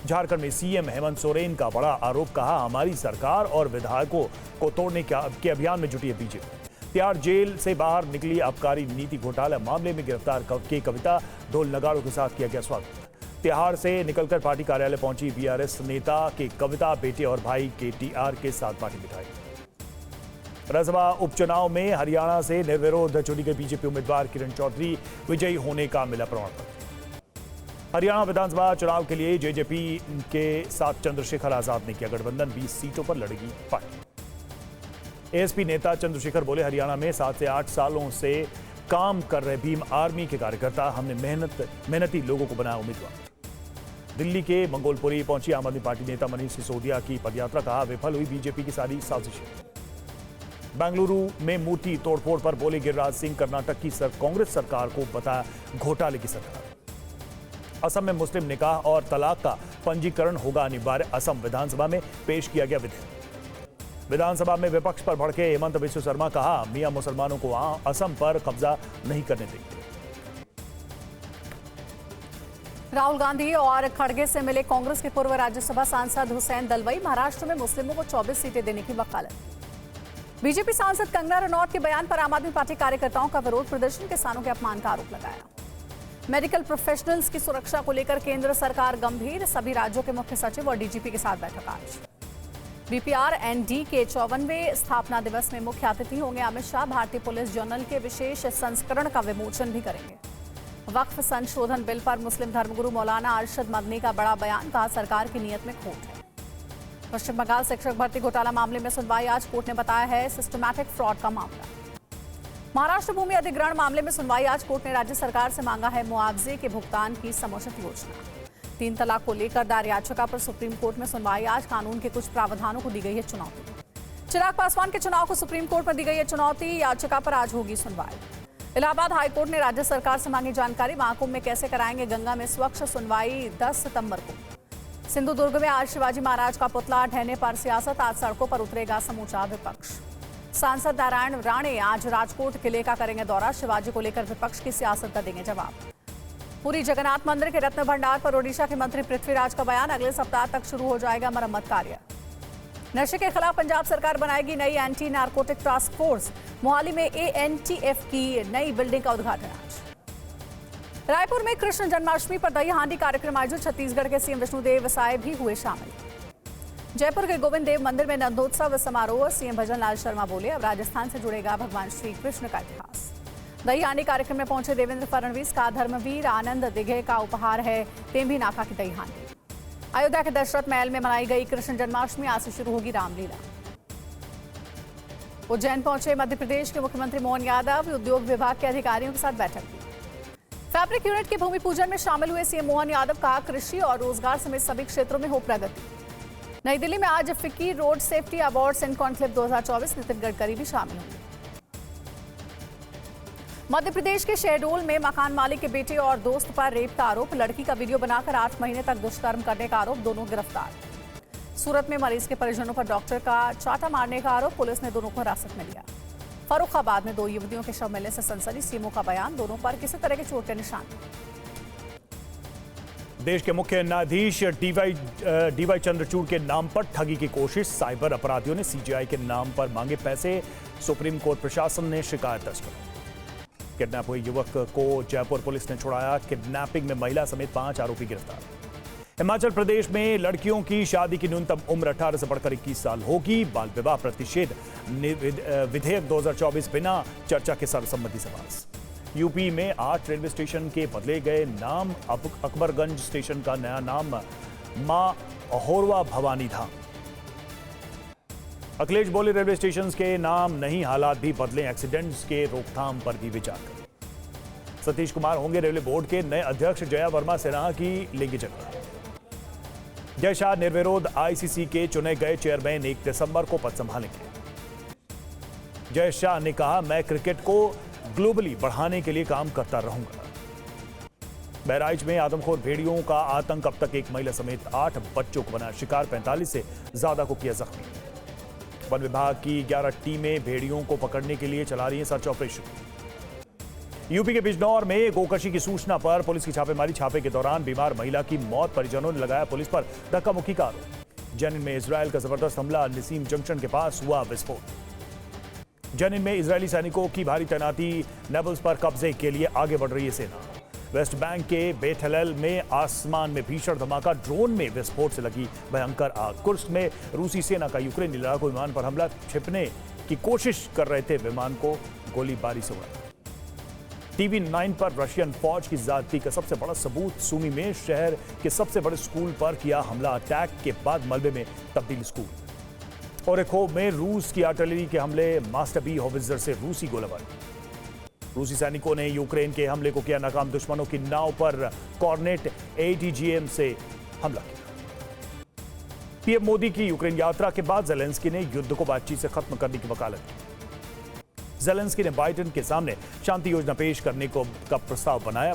Speaker 4: झारखंड में सीएम हेमंत सोरेन का बड़ा आरोप। कहा हमारी सरकार और विधायकों को तोड़ने के अभियान में जुटी है बीजेपी। तिहाड़ जेल से बाहर निकली आबकारी नीति घोटाला मामले में गिरफ्तार के कविता ढोल नगाड़ों के साथ किया गया स्वागत। तिहाड़ से निकलकर पार्टी कार्यालय पहुंची बीआरएस नेता के कविता बेटे और भाई केटीआर के साथ पार्टी बिठाई। राज्यसभा उपचुनाव में हरियाणा से निर्विरोध चुनी गई बीजेपी उम्मीदवार किरण चौधरी विजयी होने का मिला प्रमाण पत्र। हरियाणा विधानसभा चुनाव के लिए जेजेपी के साथ चंद्रशेखर आजाद ने किया गठबंधन। 20 सीटों पर लड़ेगी पार्टी। एएसपी नेता चंद्रशेखर बोले हरियाणा में 7 से 8 सालों से काम कर रहे भीम आर्मी के कार्यकर्ता। हमने मेहनती लोगों को बनाया उम्मीदवार। दिल्ली के मंगोलपुरी पहुंची आम आदमी पार्टी नेता मनीष सिसोदिया की पदयात्रा। कहा विफल हुई बीजेपी की सारी साजिशें। बेंगलुरु में मूर्ति तोड़फोड़ पर बोले गिरिराज सिंह, कर्नाटक की कांग्रेस सरकार को बताया घोटाले की सरकार। असम में मुस्लिम निकाह और तलाक का पंजीकरण होगा अनिवार्य। असम विधानसभा में पेश किया गया विधेयक। विधानसभा में विपक्ष पर भड़के हेमंत बिस्व शर्मा। कहा मियां मुसलमानों को असम पर कब्जा नहीं करने देंगे।
Speaker 1: राहुल गांधी और खड़गे से मिले कांग्रेस के पूर्व राज्यसभा सांसद हुसैन दलवाई। महाराष्ट्र में मुस्लिमों को 24 सीटें देने की वकालत। बीजेपी सांसद कंगना रनौत के बयान पर आम आदमी पार्टी कार्यकर्ताओं का विरोध। प्रदर्शन किसानों के अपमान का आरोप लगाया। मेडिकल प्रोफेशनल्स की सुरक्षा को लेकर केंद्र सरकार गंभीर। सभी राज्यों के मुख्य सचिव और डीजीपी के साथ बैठक आज। बीपीआर-एनडी के 54वें स्थापना दिवस में मुख्य अतिथि होंगे अमित शाह। भारतीय पुलिस जर्नल के विशेष संस्करण का विमोचन भी करेंगे। वक्फ संशोधन बिल पर मुस्लिम धर्मगुरु मौलाना अरशद मदनी का बड़ा बयान। कहा सरकार की नीयत में खोट है। पश्चिम बंगाल शिक्षक भर्ती घोटाला मामले में सुनवाई आज। कोर्ट ने बताया है सिस्टमैटिक फ्रॉड का मामला। महाराष्ट्र भूमि अधिग्रहण मामले में सुनवाई आज। कोर्ट ने राज्य सरकार से मांगा है मुआवजे के भुगतान की समुचित योजना। 3 तलाक को लेकर दायर याचिका पर सुप्रीम कोर्ट में सुनवाई आज। कानून के कुछ प्रावधानों को दी गई है चुनौती। चिराग पासवान के चुनाव को सुप्रीम कोर्ट में दी गई है चुनौती। याचिका पर आज होगी सुनवाई। इलाहाबाद हाईकोर्ट ने राज्य सरकार से मांगी जानकारी। महाकुंभ में कैसे कराएंगे गंगा में स्वच्छ। सुनवाई 10 सितंबर को। सिंधुदुर्ग में आज शिवाजी महाराज का पुतला ढहने पर सियासत। आज सड़कों पर उतरेगा समूचा विपक्ष। सांसद नारायण राणे आज राजकोट किले का करेंगे दौरा। शिवाजी को लेकर विपक्ष की सियासत का देंगे जवाब। पुरी जगन्नाथ मंदिर के रत्न भंडार पर ओडिशा के मंत्री पृथ्वीराज का बयान। अगले सप्ताह तक शुरू हो जाएगा मरम्मत कार्य। नशे के खिलाफ पंजाब सरकार बनाएगी नई anti narcotic task force. Mohali में एएनटीएफ की नई बिल्डिंग का उद्घाटन आज। रायपुर में कृष्ण जन्माष्टमी पर दही हांडी कार्यक्रम आयोजित। छत्तीसगढ़ के सीएम विष्णुदेव साय भी हुए शामिल। जयपुर के गोविंद देव मंदिर में नंदोत्सव समारोह। सीएम भजनलाल शर्मा बोले अब राजस्थान से जुड़ेगा भगवान श्री कृष्ण का इतिहास। दही हांडी कार्यक्रम में पहुंचे देवेंद्र फडणवीस। का धर्मवीर आनंद दिघे का उपहार है तेम्बी नाका की दही हांडी। अयोध्या के दशरथ महल में मनाई गई कृष्ण जन्माष्टमी। आज से शुरू होगी रामलीला। उज्जैन पहुंचे मध्य प्रदेश के मुख्यमंत्री मोहन यादव। उद्योग विभाग के अधिकारियों के साथ बैठक की। फैब्रिक यूनिट के भूमि पूजन में शामिल हुए सीएम मोहन यादव। कहा कृषि और रोजगार समेत सभी क्षेत्रों में हो प्रगति। नई दिल्ली में आज फिक्की रोड सेफ्टी अवार्ड्स इन कॉन्क्लेव 2024। नितिन गडकरी भी शामिल होंगे। मध्य प्रदेश के शहडोल में मकान मालिक के बेटे और दोस्त पर रेप का आरोप। लड़की का वीडियो बनाकर 8 महीने तक दुष्कर्म करने का आरोप। दोनों गिरफ्तार। सूरत में मरीज के परिजनों पर डॉक्टर का चाटा मारने का आरोप। पुलिस ने दोनों को हिरासत में लिया। फर्रुखाबाद में 2 युवतियों के शव मिलने से सनसनी। सीएमओ का बयान। दोनों पर किसी तरह के चोट के निशान।
Speaker 4: देश के मुख्य न्यायाधीश डीवाई चंद्रचूड़ के नाम पर ठगी की कोशिश, साइबर अपराधियों ने सीजीआई के नाम पर मांगे पैसे, सुप्रीम कोर्ट प्रशासन ने शिकायत दर्ज की। किडनैप हुए युवक को जयपुर पुलिस ने छुड़ाया, किडनैपिंग में महिला समेत 5 आरोपी गिरफ्तार। हिमाचल प्रदेश में लड़कियों की शादी की न्यूनतम उम्र 18 से बढ़कर 21 साल होगी। बाल विवाह प्रतिषेध विधेयक 2024 बिना चर्चा के सर्वसम्मति से पास। यूपी में 8 रेलवे स्टेशन के बदले गए नाम, अकबरगंज स्टेशन का नया नाम मां अहोरवा भवानी धाम। अखिलेश बोले रेलवे स्टेशन के नाम नहीं, हालात भी बदले, एक्सीडेंट्स के रोकथाम पर भी विचार करें। सतीश कुमार होंगे रेलवे बोर्ड के नए अध्यक्ष, जया वर्मा सिन्हा की लेंगे जगह। जय शाह निर्विरोध आईसीसी के चुने गए चेयरमैन 1 दिसंबर को पद संभालेंगे। जय शाह ने कहा, मैं क्रिकेट को ग्लोबली बढ़ाने के लिए काम करता रहूंगा। बहराइच में आदमखोर भेड़ियों का आतंक, अब तक एक महिला समेत 8 बच्चों को बना शिकार, 45 से ज्यादा को किया जख्मी। वन विभाग की 11 टीमें भेड़ियों को पकड़ने के लिए चला रही हैं सर्च ऑपरेशन। यूपी के बिजनौर में गोकशी की सूचना पर पुलिस की छापेमारी, छापे के दौरान बीमार महिला की मौत, परिजनों ने लगाया पुलिस पर धक्का मुक्की का आरोप। जनिन में इजरायल का जबरदस्त हमला, नसीम जंक्शन के पास हुआ विस्फोट। जनिन में इजरायली सैनिकों की भारी तैनाती, नेबल्स पर कब्जे के लिए आगे बढ़ रही है सेना। वेस्ट बैंक के बेथ हलल में आसमान में भीषण धमाका, ड्रोन में विस्फोट से लगी भयंकर आग। कुर्स्क में रूसी सेना का यूक्रेनी लड़ाकू विमान पर हमला, छिपने की कोशिश कर रहे थे विमान को गोलीबारी से उड़ाया। टीवी 9 पर रशियन फौज की ज्यादती का सबसे बड़ा सबूत, सूमी में शहर के सबसे बड़े स्कूल पर किया हमला, अटैक के बाद मलबे में तब्दील स्कूल। और एक होब में रूस की आर्टिलरी के हमले, मास्टर बी होवित्जर से रूसी गोलाबारी। रूसी सैनिकों ने यूक्रेन के हमले को किया नाकाम, दुश्मनों की नाव पर कॉर्नेट ATGM से हमला किया। पीएम मोदी की यूक्रेन यात्रा के बाद जेलेंस्की ने युद्ध को बातचीत से खत्म करने की वकालत की। जेलेंस्की ने बाइडेन के सामने शांति योजना पेश करने का प्रस्ताव बनाया।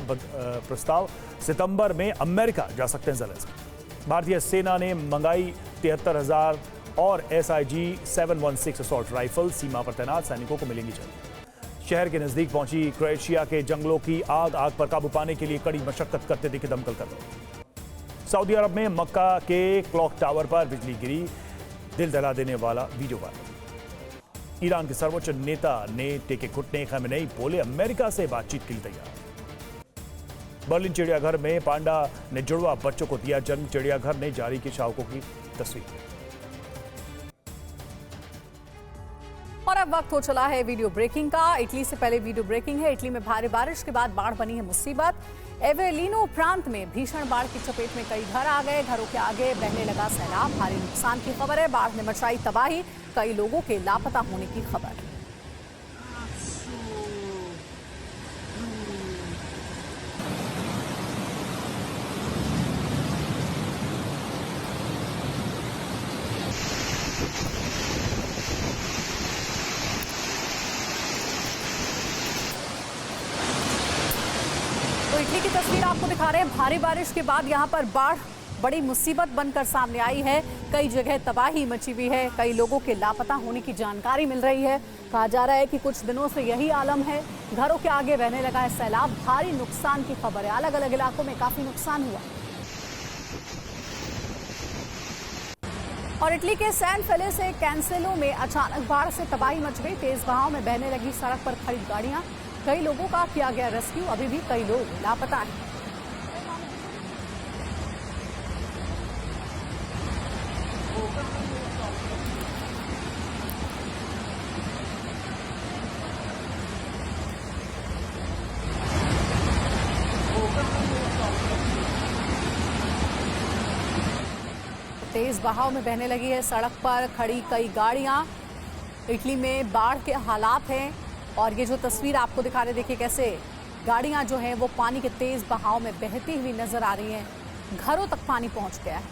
Speaker 4: प्रस्ताव सितंबर में अमेरिका जा सकते हैं जेलेंस्की। भारतीय सेना ने मंगाई 73,000 और SIG 716 असॉल्ट राइफल, सीमा पर तैनात सैनिकों को मिलेंगी जल्द। शहर के नजदीक पहुंची क्रोएशिया के जंगलों की आग पर काबू पाने के लिए कड़ी मशक्कत करते दिखे दमकल कर्मी। सऊदी अरब में मक्का के क्लॉक टावर पर बिजली गिरी, दिल दहला देने वाला वीडियो वायरल। ईरान के सर्वोच्च नेता ने टेके घुटने, खamenei बोले अमेरिका से बातचीत के लिए तैयार। बर्लिन चिड़ियाघर में पांडा ने जुड़वा बच्चों को दिया जन्म, चिड़ियाघर ने जारी की शावकों की तस्वीर।
Speaker 1: और अब वक्त हो चला है वीडियो ब्रेकिंग का। इटली से पहले वीडियो ब्रेकिंग है। इटली में भारी बारिश के बाद बाढ़ बनी है मुसीबत। एवेलिनो प्रांत में भीषण बाढ़ की चपेट में कई घर आ गए, घरों के आगे बहने लगा सैलाब, भारी नुकसान की खबर है। बाढ़ ने मचाई तबाही, कई लोगों के लापता होने की खबर। तो इटली की तस्वीर आपको दिखा रहे हैं। भारी बारिश के बाद यहां पर बाढ़ बड़ी मुसीबत बनकर सामने आई है। कई जगह तबाही मची हुई है, कई लोगों के लापता होने की जानकारी मिल रही है। कहा जा रहा है कि कुछ दिनों से यही आलम है, घरों के आगे बहने लगा है सैलाब, भारी नुकसान की खबर है। अलग अलग इलाकों में काफी नुकसान हुआ। और इटली के सैन फेलिस से कैंसेलो में अचानक बाढ़ से तबाही मच गई, तेज बहाव में बहने लगी सड़क पर खड़ी गाड़ियां, कई लोगों का किया गया रेस्क्यू, अभी भी कई लोग लापता हैं। तेज बहाव में बहने लगी है सड़क पर खड़ी कई गाड़ियां। इटली में बाढ़ के हालात हैं और ये जो तस्वीर आपको दिखा रहे, देखिए कैसे गाड़ियां जो हैं वो पानी के तेज बहाव में बहती हुई नजर आ रही हैं। घरों तक पानी पहुंच गया है।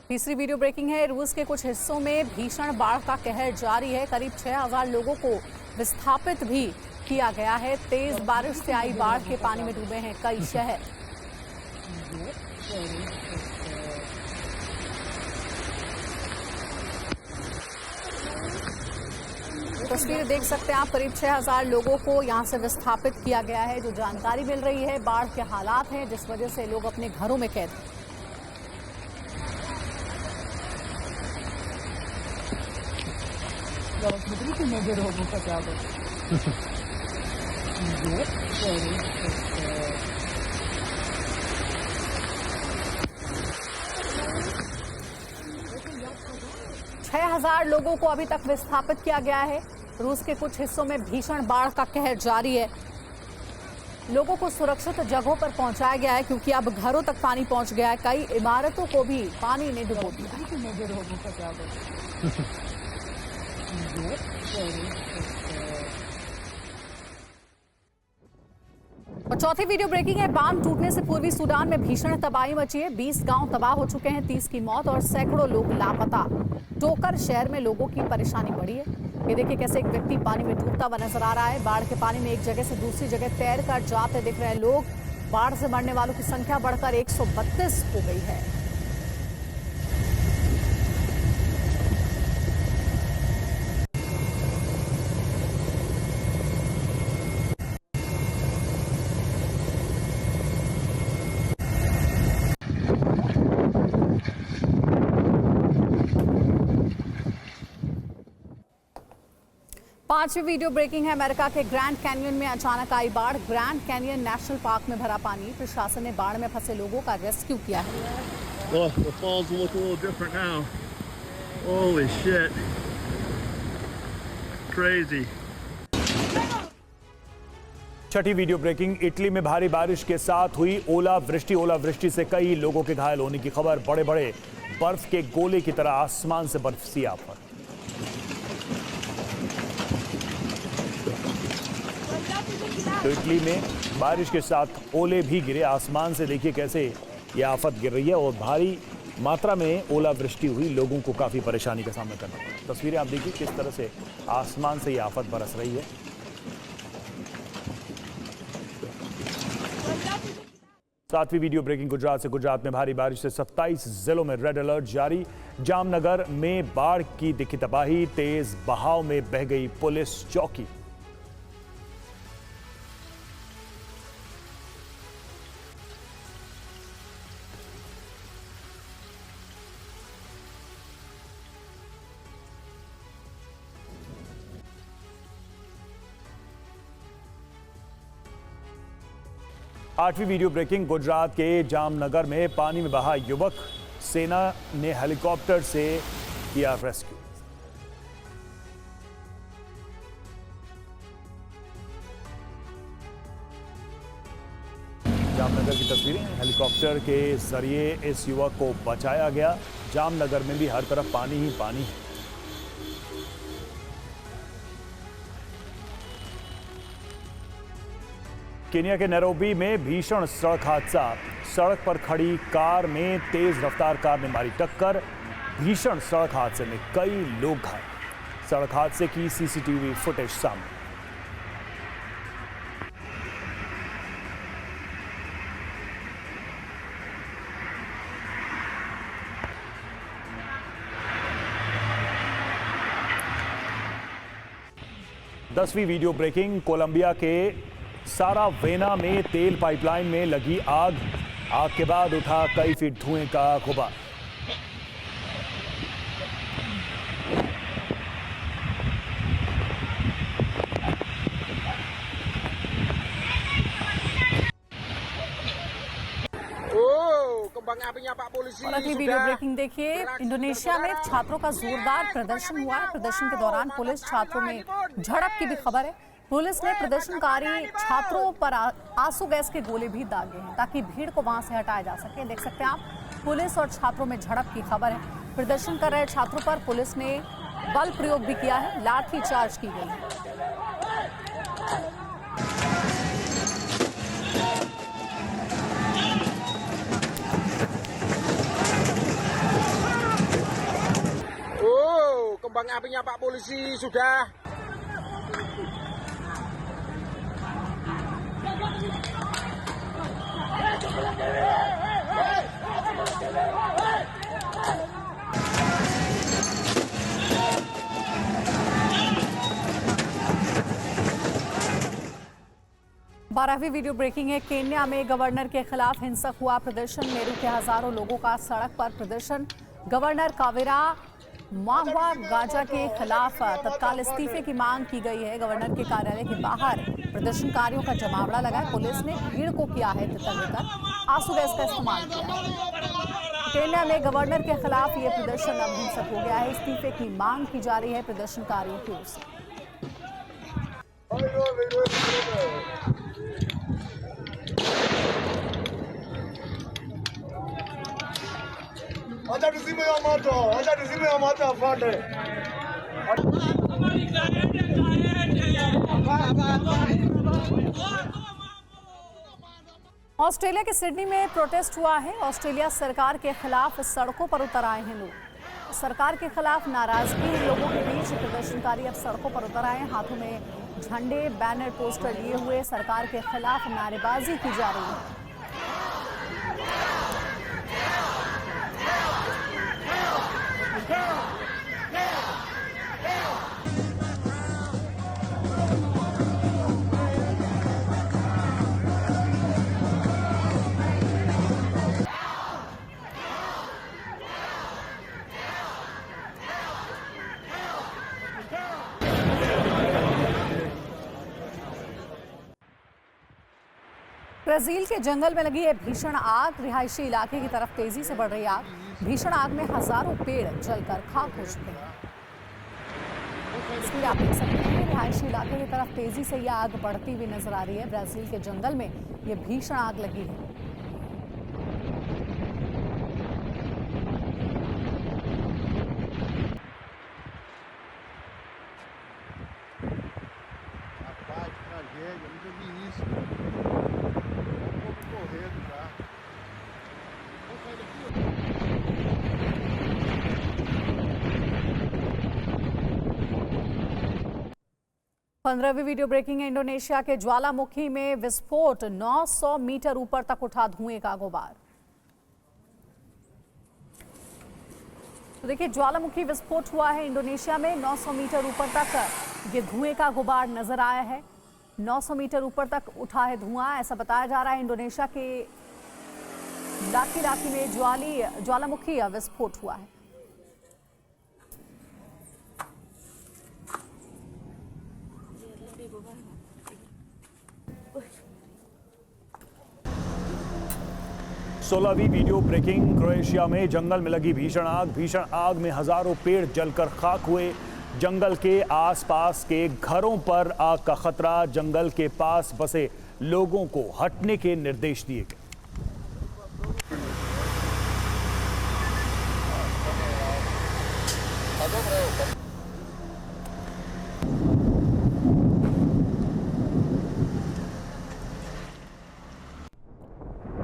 Speaker 1: तीसरी वीडियो ब्रेकिंग है। रूस के कुछ हिस्सों में भीषण बाढ़ का कहर जारी है। करीब 6,000 लोगों को विस्थापित भी किया गया है। तेज बारिश से आई बाढ़ के पानी में डूबे हैं कई शहर। तस्वीरें देख सकते हैं आप, करीब 6000 लोगों को यहां से विस्थापित किया गया है। जो जानकारी मिल रही है, बाढ़ के हालात हैं जिस वजह से लोग अपने घरों में कैद हैं।
Speaker 10: नजर होगा का क्या
Speaker 1: 6000 लोगों को अभी तक विस्थापित किया गया है। रूस के कुछ हिस्सों में भीषण बाढ़ का कहर जारी है। लोगों को सुरक्षित जगहों पर पहुंचाया गया है क्योंकि अब घरों तक पानी पहुंच गया है। कई इमारतों को भी पानी ने डुबो दिया। और चौथी वीडियो ब्रेकिंग है। बांध टूटने से पूर्वी सूडान में भीषण तबाही मची है। 20 गांव तबाह हो चुके हैं, 30 की मौत और सैकड़ों लोग लापता। टोकर शहर में लोगों की परेशानी बढ़ी है। ये देखिए कैसे एक व्यक्ति पानी में डूबता हुआ नजर आ रहा है। बाढ़ के पानी में एक जगह से दूसरी जगह तैर कर जाते दिख रहे हैं लोग। बाढ़ से मरने वालों की संख्या बढ़कर 132 हो गई है। पांचवी वीडियो ब्रेकिंग है। अमेरिका के ग्रैंड कैनियन में अचानक आई बाढ़। ग्रैंड कैनियन नेशनल पार्क में भरा पानी। प्रशासन ने बाढ़ में फंसे लोगों का रेस्क्यू किया है।
Speaker 11: The falls look a little different now. Holy shit. Crazy.
Speaker 4: Chhathi video breaking. Italy में भारी बारिश के साथ हुई ओलावृष्टि से कई लोगों के घायल होने की खबर। बड़े बड़े बर्फ के गोले की तरह आसमान से बर्फ सी आफत। तो इटली में बारिश के साथ ओले भी गिरे। आसमान से देखिए कैसे ये आफत गिर रही है और भारी मात्रा में ओलावृष्टि हुई। लोगों को काफी परेशानी का सामना करना पड़ा। तस्वीरें आप देखिए किस तरह से आसमान से ये आफत बरस रही है। सातवीं वीडियो ब्रेकिंग गुजरात से। गुजरात में भारी बारिश से 27 जिलों में रेड अलर्ट जारी। जामनगर में बाढ़ की दिखी तबाही। तेज बहाव में बह गई पुलिस चौकी। आठवीं वीडियो ब्रेकिंग। गुजरात के जामनगर में पानी में बहा युवक। सेना ने हेलीकॉप्टर से किया रेस्क्यू। जामनगर की तस्वीरें। हेलीकॉप्टर के जरिए इस युवक को बचाया गया। जामनगर में भी हर तरफ पानी ही पानी है। केन्या के नैरोबी में भीषण सड़क हादसा। सड़क पर खड़ी कार में तेज रफ्तार कार ने मारी टक्कर। भीषण सड़क हादसे में कई लोग घायल। सड़क हादसे की सीसीटीवी फुटेज सामने। दसवीं वीडियो ब्रेकिंग। कोलंबिया के सारावेना में तेल पाइपलाइन में लगी आग। आग के बाद उठा कई फीट धुएं का गुबार।
Speaker 1: और अगली वीडियो ब्रेकिंग देखिए। इंडोनेशिया में छात्रों का जोरदार प्रदर्शन हुआ है। प्रदर्शन के दौरान पुलिस छात्रों में झड़प की भी खबर है। पुलिस ने प्रदर्शनकारी छात्रों पर आंसू गैस के गोले भी दागे हैं ताकि भीड़ को वहां से हटाया जा सके। देख सकते हैं आप, पुलिस और छात्रों में झड़प की खबर है। प्रदर्शन कर रहे छात्रों पर पुलिस ने बल प्रयोग भी किया है। लाठी चार्ज की गई है।
Speaker 11: Kembang apinya Pak Polisi sudah.
Speaker 1: 12वीं वीडियो ब्रेकिंग है। केन्या में गवर्नर के खिलाफ हिंसक हुआ प्रदर्शन। नेहरू के हजारों लोगों का सड़क पर प्रदर्शन। गवर्नर कावेरा माहवा गाजा के खिलाफ तत्काल इस्तीफे की मांग की गई है। गवर्नर के कार्यालय के बाहर प्रदर्शनकारियों का जमावड़ा लगा है। पुलिस ने भीड़ को किया है तितर लेकर आंसू गैस का इस्तेमाल किया है। केन्या में गवर्नर के खिलाफ ये प्रदर्शन अब हिंसक हो गया है। इस्तीफे की मांग की जा रही है प्रदर्शनकारियों की ओर से। ऑस्ट्रेलिया के सिडनी में प्रोटेस्ट हुआ है। ऑस्ट्रेलिया सरकार के खिलाफ सड़कों पर उतर आए हैं लोग। सरकार के खिलाफ नाराजगी लोगों के बीच प्रदर्शनकारी अब सड़कों पर उतर आए हैं। हाथों में झंडे, बैनर, पोस्टर लिए हुए सरकार के खिलाफ नारेबाजी की जा रही है। ब्राजील के जंगल में लगी है भीषण आग। रिहायशी इलाके की तरफ तेजी से बढ़ रही आग। भीषण आग में हजारों पेड़ जलकर खाक हो चुके हैं। इसलिए आप देख सकते हैं रिहायशी इलाके की तरफ तेजी से यह आग बढ़ती हुई नजर आ रही है। ब्राजील के जंगल में यह भीषण आग लगी है। पंद्रहवीं वीडियो ब्रेकिंग है। इंडोनेशिया के ज्वालामुखी में विस्फोट। 900 मीटर ऊपर तक उठा धुएं का गुबार। तो देखिए ज्वालामुखी विस्फोट हुआ है इंडोनेशिया में। 900 मीटर ऊपर तक ये धुएं का गुबार नजर आया है। 900 मीटर ऊपर तक उठा है धुआं, ऐसा बताया जा रहा है। इंडोनेशिया के लाकी में ज्वालामुखी विस्फोट हुआ है।
Speaker 4: सोलहवीं वीडियो ब्रेकिंग। क्रोएशिया में जंगल में लगी भीषण आग। भीषण आग में हजारों पेड़ जलकर खाक हुए। जंगल के आसपास के घरों पर आग का खतरा। जंगल के पास बसे लोगों को हटने के निर्देश दिए गए।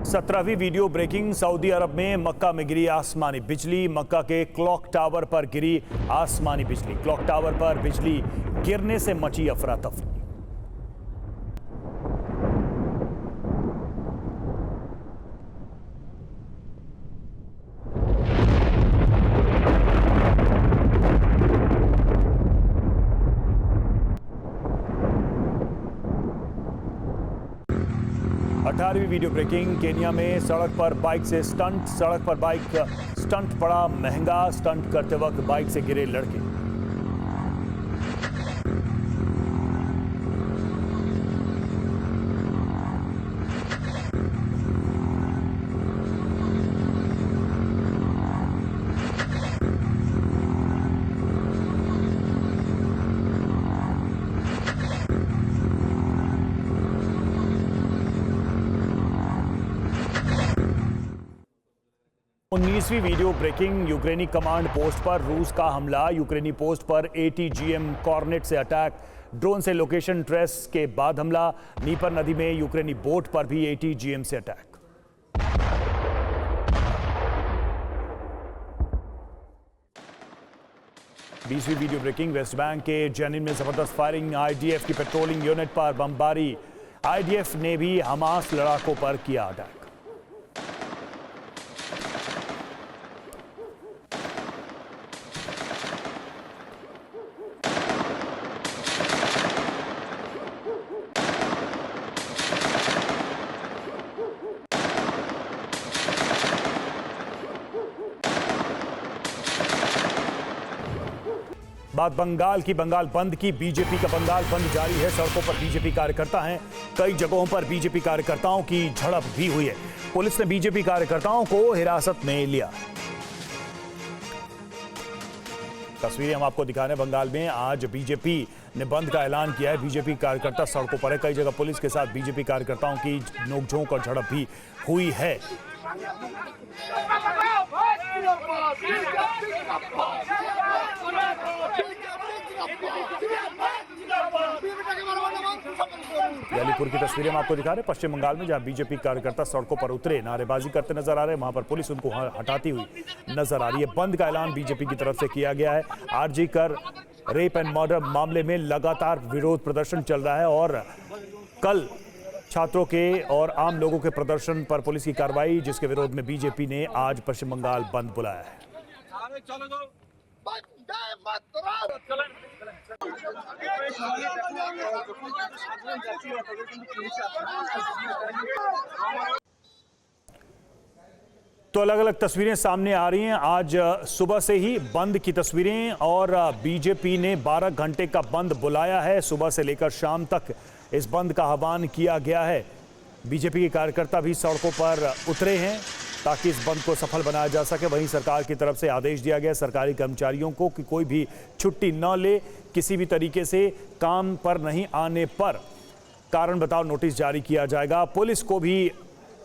Speaker 4: सत्रहवीं वीडियो ब्रेकिंग। सऊदी अरब में मक्का में गिरी आसमानी बिजली। मक्का के क्लॉक टावर पर गिरी आसमानी बिजली। क्लॉक टावर पर बिजली गिरने से मची अफरा तफरी। अठारहवीं वीडियो ब्रेकिंग। केन्या में सड़क पर बाइक से स्टंट। सड़क पर बाइक स्टंट पड़ा महंगा। स्टंट करते वक्त बाइक से गिरे लड़के। उन्नीसवीं वीडियो ब्रेकिंग। यूक्रेनी कमांड पोस्ट पर रूस का हमला। यूक्रेनी पोस्ट पर ATGM कॉर्नेट से अटैक। ड्रोन से लोकेशन ट्रेस के बाद हमला। नीपर नदी में यूक्रेनी बोट पर भी ATGM से अटैक। 20वीं वीडियो ब्रेकिंग। वेस्ट बैंक के जेनिन में जबरदस्त फायरिंग। IDF की पेट्रोलिंग यूनिट पर बमबारी। IDF ने भी हमास लड़ाकों पर किया अटैक। बात बंगाल की, बंगाल बंद की। बीजेपी का बंगाल बंद जारी है। सड़कों पर बीजेपी कार्यकर्ता हैं। कई जगहों पर बीजेपी कार्यकर्ताओं की झड़प भी हुई है। पुलिस ने बीजेपी कार्यकर्ताओं को हिरासत में लिया। तस्वीरें हम आपको दिखा रहे हैं। बंगाल में आज बीजेपी ने बंद का ऐलान किया है। बीजेपी कार्यकर्ता सड़कों पर है। कई जगह पुलिस के साथ बीजेपी कार्यकर्ताओं की नोकझोंक और झड़प भी हुई है। यालीपुर की तस्वीरें हम आपको दिखा रहे हैं। पश्चिम बंगाल में जहां बीजेपी कार्यकर्ता सड़कों पर उतरे, नारेबाजी करते नजर आ रहे हैं, वहां पर पुलिस उनको हटाती हुई नजर आ रही है। बंद का ऐलान बीजेपी की तरफ से किया गया है। आरजी कर रेप एंड मर्डर मामले में लगातार विरोध प्रदर्शन चल रहा है और कल छात्रों के और आम लोगों के प्रदर्शन पर पुलिस की कार्रवाई, जिसके विरोध में बीजेपी ने आज पश्चिम बंगाल बंद बुलाया है। तो अलग अलग तस्वीरें सामने आ रही हैं। आज सुबह से ही बंद की तस्वीरें और बीजेपी ने 12 घंटे का बंद बुलाया है। सुबह से लेकर शाम तक इस बंद का आह्वान किया गया है। बीजेपी के कार्यकर्ता भी सड़कों पर उतरे हैं ताकि इस बंद को सफल बनाया जा सके। वहीं सरकार की तरफ से आदेश दिया गया सरकारी कर्मचारियों को कि कोई भी छुट्टी न ले, किसी भी तरीके से काम पर नहीं आने पर कारण बताओ नोटिस जारी किया जाएगा। पुलिस को भी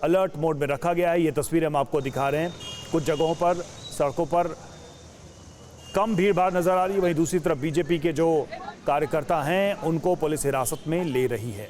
Speaker 4: अलर्ट मोड में रखा गया है। ये तस्वीरें हम आपको दिखा रहे हैं। कुछ जगहों पर सड़कों पर कम भीड़-भाड़ नजर आ रही है। वहीं दूसरी तरफ बीजेपी के जो कार्यकर्ता हैं उनको पुलिस हिरासत में ले रही है।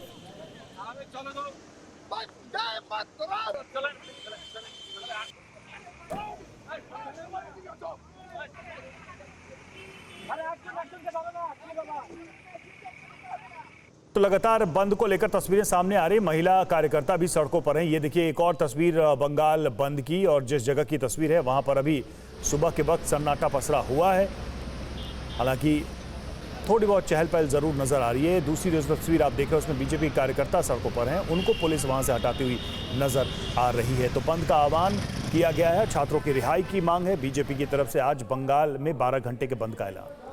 Speaker 4: तो लगातार बंद को लेकर तस्वीरें सामने आ रही। महिला कार्यकर्ता भी सड़कों पर हैं। ये देखिए एक और तस्वीर बंगाल बंद की, और जिस जगह की तस्वीर है वहां पर अभी सुबह के वक्त सन्नाटा पसरा हुआ है। हालांकि थोड़ी बहुत चहल पहल जरूर नजर आ रही है। दूसरी जो तस्वीर आप देख रहे हैं उसमें बीजेपी कार्यकर्ता सड़कों पर हैं, उनको पुलिस वहां से हटाती हुई नजर आ रही है। तो बंद का आह्वान किया गया है। छात्रों की रिहाई की मांग है। बीजेपी की तरफ से आज बंगाल में 12 घंटे के बंद का ऐलान।